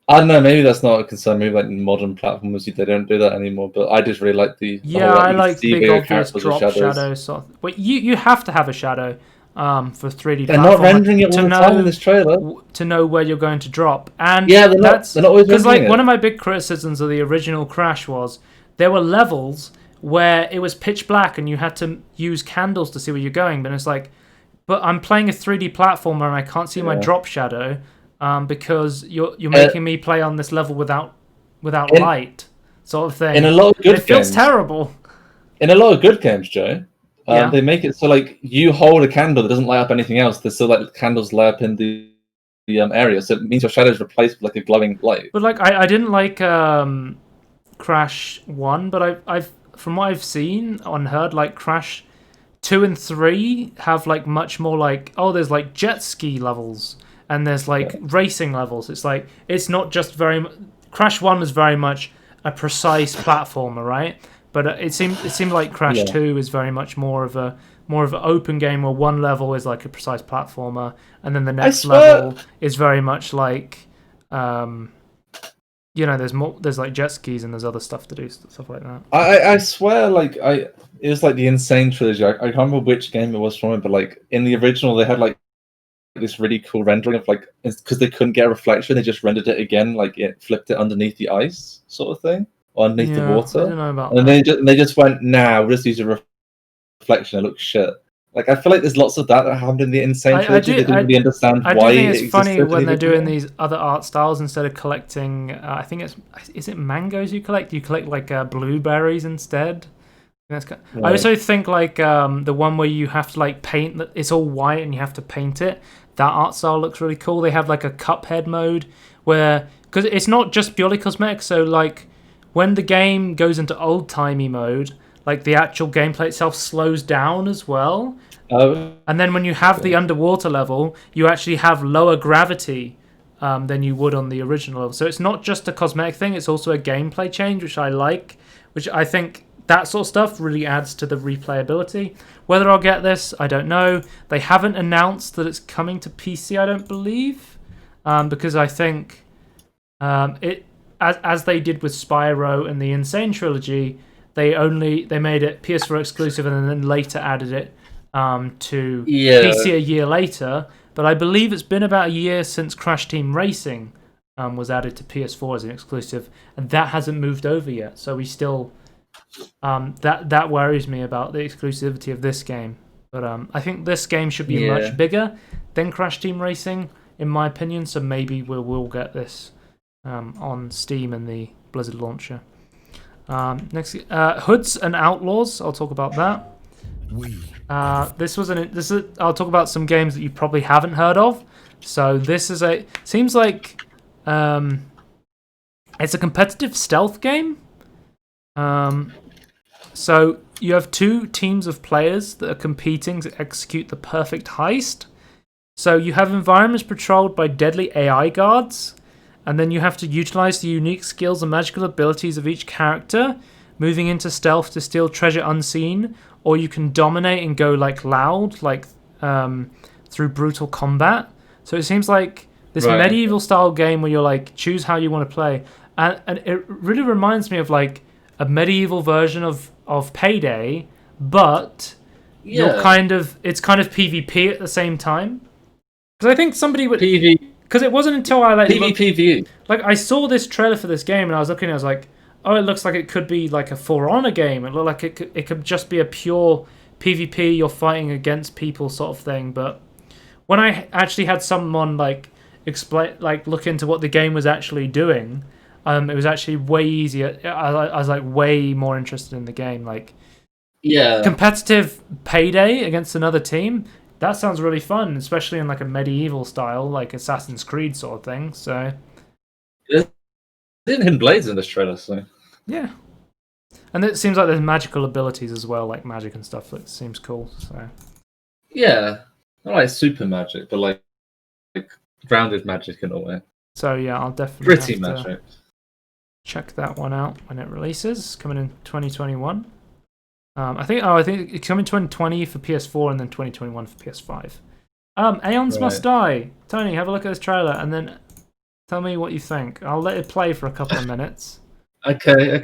I don't know, maybe that's not a concern. Maybe like in modern platformers, they don't do that anymore. But I just really like the whole, I like the big obvious drop shadows. Sort of. But you have to have a shadow for 3D. They're not rendering it all the time in this trailer to know where you're going to drop. And they're not always because like one of my big criticisms of the original Crash was there were levels where it was pitch black and you had to use candles to see where you're going. But it's like, but I'm playing a 3D platformer and I can't see my drop shadow. Because you're making me play on this level without light, sort of thing. In a lot of good games, it feels terrible. In a lot of good games, Joe, they make it so like you hold a candle that doesn't light up anything else. There's still like candles light up in the area, so it means your shadow is replaced with like a glowing light. But like I didn't like Crash 1, but I've from what I've seen and heard, like Crash 2 and 3 have like much more like there's like jet ski levels. And there's like racing levels. It's like it's not just Crash 1 was very much a precise platformer, right? But it seemed like Crash 2 is very much more of an open game where one level is like a precise platformer, and then the next level is very much like there's like jet skis and there's other stuff to do, stuff like that. I swear, like it was like the Insane Trilogy. I can't remember which game it was from it, but like in the original they had like this really cool rendering of like, because they couldn't get a reflection, they just rendered it again, like it flipped it underneath the ice sort of thing, or underneath the water. I don't know about and they just went, we'll just use a reflection, it looks shit. Like I feel like there's lots of that happened in the Insane Trilogy. They didn't really understand why. I do think it's funny when they're doing these other art styles instead of collecting. I think is it mangoes you collect? You collect like blueberries instead. I also think like the one where you have to like paint it's all white and you have to paint it. That art style looks really cool. They have like a Cuphead mode where because it's not just purely cosmetic. So like when the game goes into old-timey mode, like the actual gameplay itself slows down as well. And then when you have the underwater level, you actually have lower gravity than you would on the original level. So it's not just a cosmetic thing, it's also a gameplay change, which I like, which I think that sort of stuff really adds to the replayability. Whether I'll get this, I don't know. They haven't announced that it's coming to PC, I don't believe, because I think it, as they did with Spyro and the Insane Trilogy, they made it PS4 exclusive and then later added it to PC a year later. But I believe it's been about a year since Crash Team Racing was added to PS4 as an exclusive, and that hasn't moved over yet. So we still that worries me about the exclusivity of this game. But I think this game should be much bigger than Crash Team Racing, in my opinion. So maybe we'll get this on Steam and the Blizzard launcher. Next, Hoods and Outlaws. I'll talk about that. I'll talk about some games that you probably haven't heard of. So this is seems like it's a competitive stealth game. So you have two teams of players that are competing to execute the perfect heist. So you have environments patrolled by deadly AI guards, and then you have to utilize the unique skills and magical abilities of each character, moving into stealth to steal treasure unseen, or you can dominate and go like loud, like through brutal combat. So it seems like this medieval style game where you're like choose how you want to play, and it really reminds me of like a medieval version of Payday, but you're it's kind of PvP at the same time. Because I think somebody would because it wasn't until I like PvP like I saw this trailer for this game and I was looking, I was like, oh, it looks like it could be like a For Honor game. It looked like it could just be a pure PvP, you're fighting against people sort of thing. But when I actually had someone like explain, like look into what the game was actually doing, it was actually way easier. I was like way more interested in the game. Like, competitive Payday against another team. That sounds really fun, especially in like a medieval style, like Assassin's Creed sort of thing. So, there's hidden blades in this trailer, so yeah. And it seems like there's magical abilities as well, like magic and stuff. That seems cool. So, yeah, not like super magic, but like grounded magic in a way. So yeah, I'll definitely Pretty magic. Check that one out when it releases, coming in 2021. I think it's coming 2020 for PS4 and then 2021 for PS5. Aeons Must Die. Tony, have a look at this trailer and then tell me what you think. I'll let it play for a couple of minutes. Okay.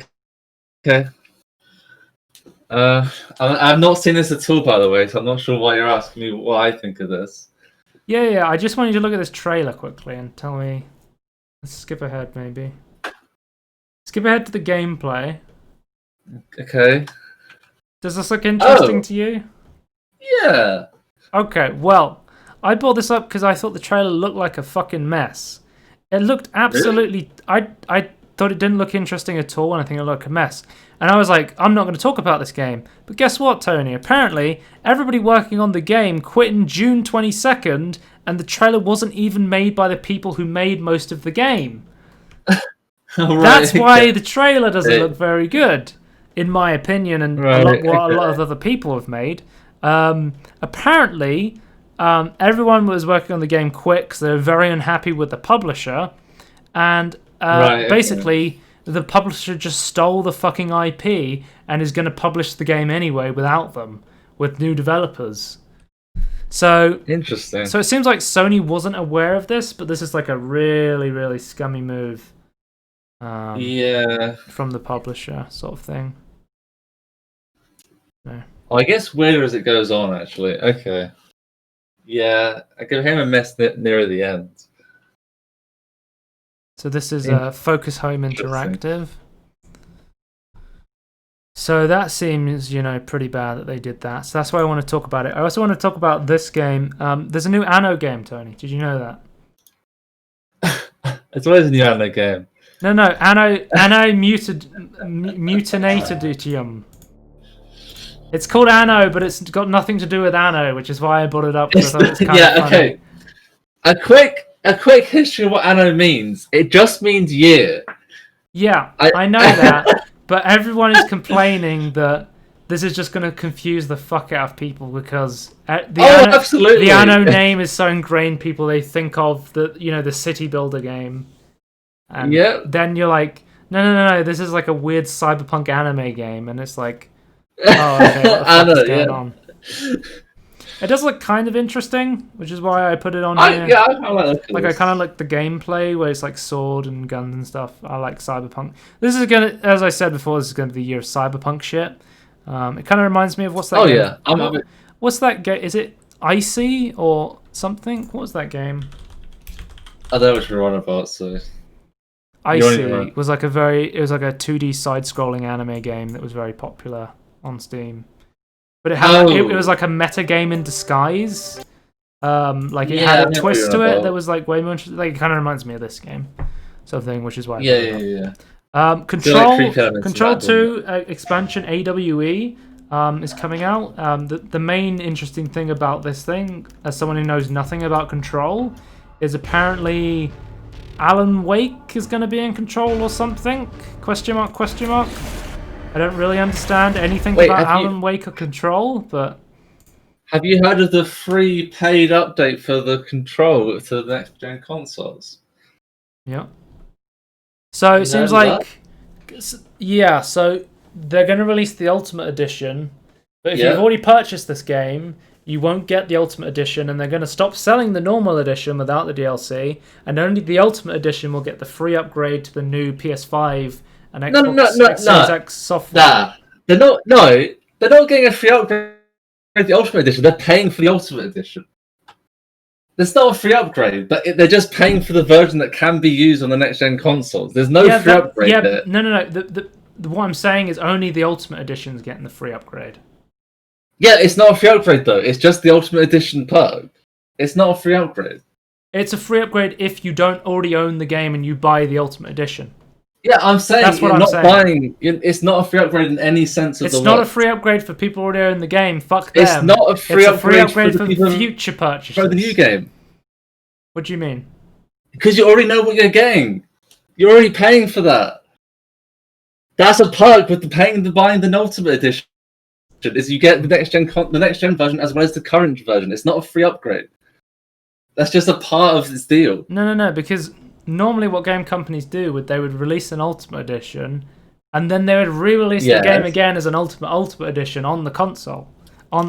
I've not seen this at all, by the way, so I'm not sure why you're asking me what I think of this. Yeah. I just want you to look at this trailer quickly and tell me. Let's skip ahead, maybe. Skip ahead to the gameplay. Okay. Does this look interesting to you? Yeah. Okay, well, I brought this up because I thought the trailer looked like a fucking mess. It looked absolutely... Really? I thought it didn't look interesting at all, and I think it looked like a mess. And I was like, I'm not going to talk about this game. But guess what, Tony? Apparently, everybody working on the game quit in June 22nd, and the trailer wasn't even made by the people who made most of the game. That's why the trailer doesn't look very good, in my opinion, and a lot of other people have made. Apparently, everyone who was working on the game quit because they were very unhappy with the publisher, and basically the publisher just stole the fucking IP and is going to publish the game anyway without them, with new developers. So interesting. So it seems like Sony wasn't aware of this, but this is like a really, really scummy move. From the publisher, sort of thing. No. Well, I guess weirder as it goes on, actually. Okay. Yeah, I give him a mess nearer the end. So this is Focus Home Interactive. So that seems, pretty bad that they did that. So that's why I want to talk about it. I also want to talk about this game. There's a new Anno game, Tony. Did you know that? It's always a new Anno game. No, Anno Mutinatedium. It's called Anno, but it's got nothing to do with Anno, which is why I brought it up. Because I thought it was kind of funny. A quick a quick history of what anno means. It just means year. Yeah, I know that, but everyone is complaining that this is just going to confuse the fuck out of people because absolutely. The anno name is so ingrained. People they think of the city builder game, and then you're like, no, this is like a weird cyberpunk anime game, and it's like, oh, okay, what the fuck is going on? It does look kind of interesting, which is why I put it on here. Yeah, I like it. Like, I kind of like the gameplay where it's like sword and guns and stuff. I like cyberpunk. This is gonna, as I said before, this is gonna be the year of cyberpunk shit. It kind of reminds me of what's that? Oh game? yeah, What's that game? Is it Icy or something? What was that game? I don't know what you're on about. So Icy was like a 2D side-scrolling anime game that was very popular on Steam. But it was like a meta game in disguise. Like it had a twist to it that was like way more interesting. Like it kind of reminds me of this game, sort of thing, which is why. Control 2 expansion AWE is coming out. The main interesting thing about this thing, as someone who knows nothing about Control, is apparently Alan Wake is going to be in Control or something? Question mark? I don't really understand anything about Alan Wake or Control, but... Have you heard of the free paid update for the Control to the next-gen consoles? Yeah. So it seems like... Yeah, so they're going to release the Ultimate Edition, but if you've already purchased this game, you won't get the Ultimate Edition, and they're going to stop selling the normal edition without the DLC, and only the Ultimate Edition will get the free upgrade to the new PS5 and Xbox Series X software. They're not getting a free upgrade to the Ultimate Edition. They're paying for the Ultimate Edition. There's not a free upgrade, but they're just paying for the version that can be used on the next-gen consoles. There's no free upgrade there. No. What I'm saying is only the Ultimate Edition is getting the free upgrade. Yeah, it's not a free upgrade, though. It's just the Ultimate Edition perk. It's not a free upgrade. It's a free upgrade if you don't already own the game and you buy the Ultimate Edition. Yeah, I'm saying that's what I'm saying. It's not a free upgrade in any sense of the word. It's not a free upgrade for people who already own the game. Fuck them. It's not a free upgrade for future purchases. For the new game. What do you mean? Because you already know what you're getting. You're already paying for that. That's a perk with buying the Ultimate Edition. Is you get the next gen version as well as the current version. It's not a free upgrade. That's just a part of this deal. No, because normally what game companies do they would release an Ultimate Edition and then they would re-release the game again as an Ultimate Edition on the console.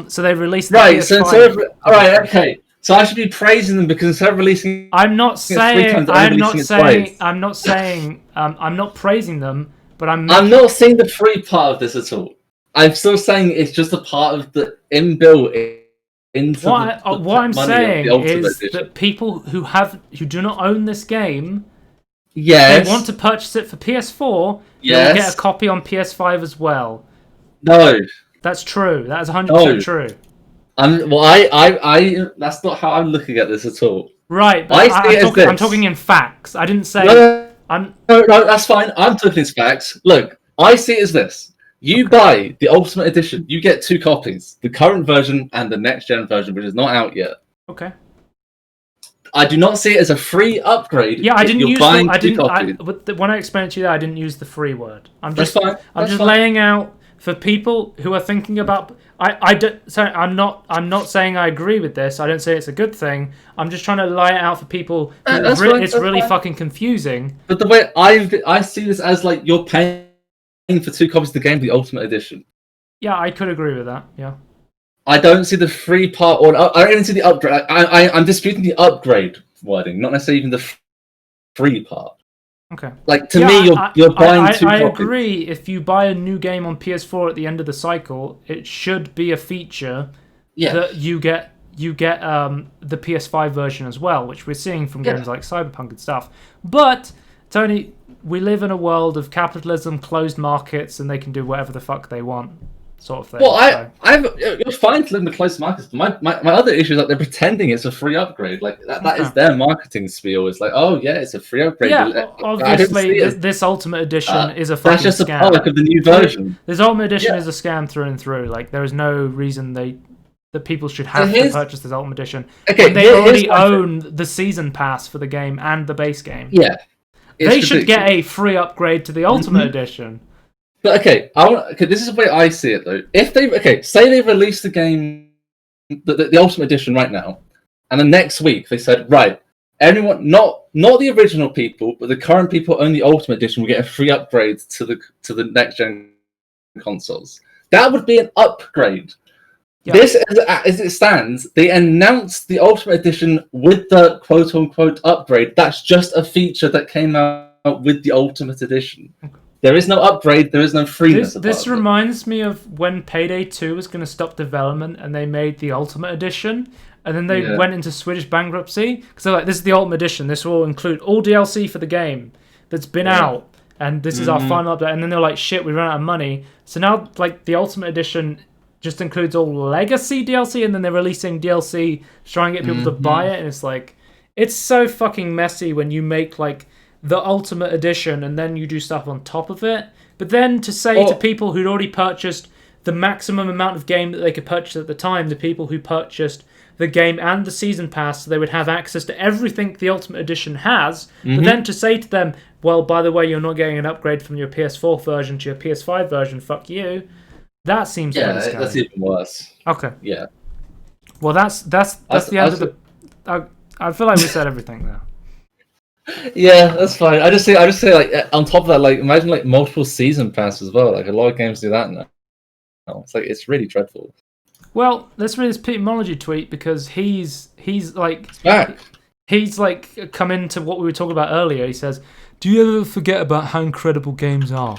So they released the PS5. Okay. So I should be praising them because instead of releasing I'm not praising them, but I'm not seeing the free part of this at all. I'm still saying it's just a part of the inbuilt into what I'm saying is that people who do not own this game, they want to purchase it for PS4, they'll get a copy on PS5 as well. No. That's true. That is 100% true. That's not how I'm looking at this at all. Right, but I'm talking in facts. I didn't say... No, that's fine. I'm talking in facts. Look, I see it as this. You buy the Ultimate Edition, you get 2 copies. The current version and the next-gen version, which is not out yet. Okay. I do not see it as a free upgrade. Yeah, I didn't use when I explained to you that, I didn't use the free word. I'm just laying out for people who are thinking about... I'm not saying I agree with this. I don't say it's a good thing. I'm just trying to lay it out for people. It's really fucking confusing. But the way I see this as like you're paying for 2 copies of the game, the Ultimate Edition. Yeah, I could agree with that. Yeah. I don't see the free part, or I don't even see the upgrade. I'm disputing the upgrade wording, not necessarily even the free part. Okay. Like to me, you're buying 2 copies. I agree. If you buy a new game on PS4 at the end of the cycle, it should be a feature that you get the PS5 version as well, which we're seeing from games like Cyberpunk and stuff. But Tony, we live in a world of capitalism, closed markets, and they can do whatever the fuck they want, sort of thing. Well, you're fine to live in the closed markets, but my other issue is that they're pretending it's a free upgrade. Like that is their marketing spiel. It's like, oh yeah, it's a free upgrade. Yeah, obviously this Ultimate Edition is a fucking scam. That's just a part of the new version. This Ultimate Edition is a scam through and through. Like there is no reason they that people should have to purchase this Ultimate Edition. Okay, when they already own the season pass for the game and the base game. Yeah. They should get a free upgrade to the Ultimate Edition. But okay, this is the way I see it though. If they say they release the game, the Ultimate Edition right now, and then next week they said, right, everyone, not the original people, but the current people who own the Ultimate Edition will get a free upgrade to the next gen consoles. That would be an upgrade. Yep. This, as it stands, they announced the Ultimate Edition with the quote-unquote upgrade. That's just a feature that came out with the Ultimate Edition. There is no upgrade, there is no freeness. This reminds me of when Payday 2 was going to stop development and they made the Ultimate Edition, and then they went into Swedish bankruptcy, because they're like, this is the Ultimate Edition, this will include all DLC for the game that's been out, and this is our final update. And then they're like, shit, we ran out of money. So now, like, the Ultimate Edition just includes all legacy DLC, and then they're releasing DLC to try and get people to buy it, and it's like, it's so fucking messy when you make, like, the Ultimate Edition and then you do stuff on top of it. But then to say to people who'd already purchased the maximum amount of game that they could purchase at the time, the people who purchased the game and the season pass, so they would have access to everything the Ultimate Edition has, but then to say to them, well, by the way, you're not getting an upgrade from your PS4 version to your PS5 version, fuck you. That seems that's even worse. Okay. Yeah. Well, that's the end of the. I feel like we said everything now. Yeah, that's fine. I just say like on top of that, like imagine like multiple season pass as well. Like a lot of games do that now. It's like it's really dreadful. Well, let's read this Pete Molydeux tweet because he's like back. He's like come into what we were talking about earlier. He says, "Do you ever forget about how incredible games are?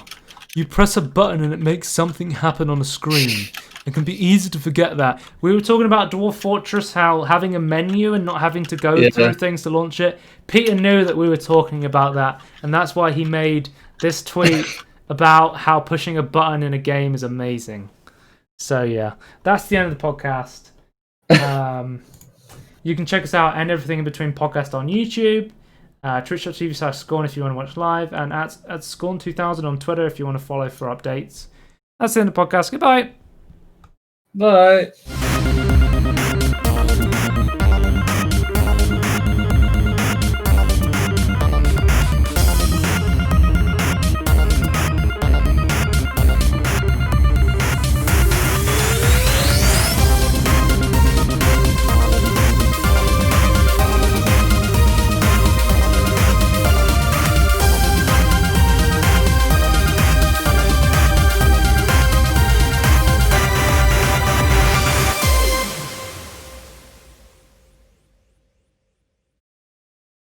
You press a button and it makes something happen on a screen. It can be easy to forget that." We were talking about Dwarf Fortress, how having a menu and not having to go through things to launch it. Peter knew that we were talking about that, and that's why he made this tweet about how pushing a button in a game is amazing. So yeah, that's the end of the podcast. You can check us out and everything in between podcast on YouTube. Twitch.tv/Scorn if you want to watch live, and at Scorn2000 on Twitter if you want to follow for updates. That's the end of the podcast. Goodbye. Bye.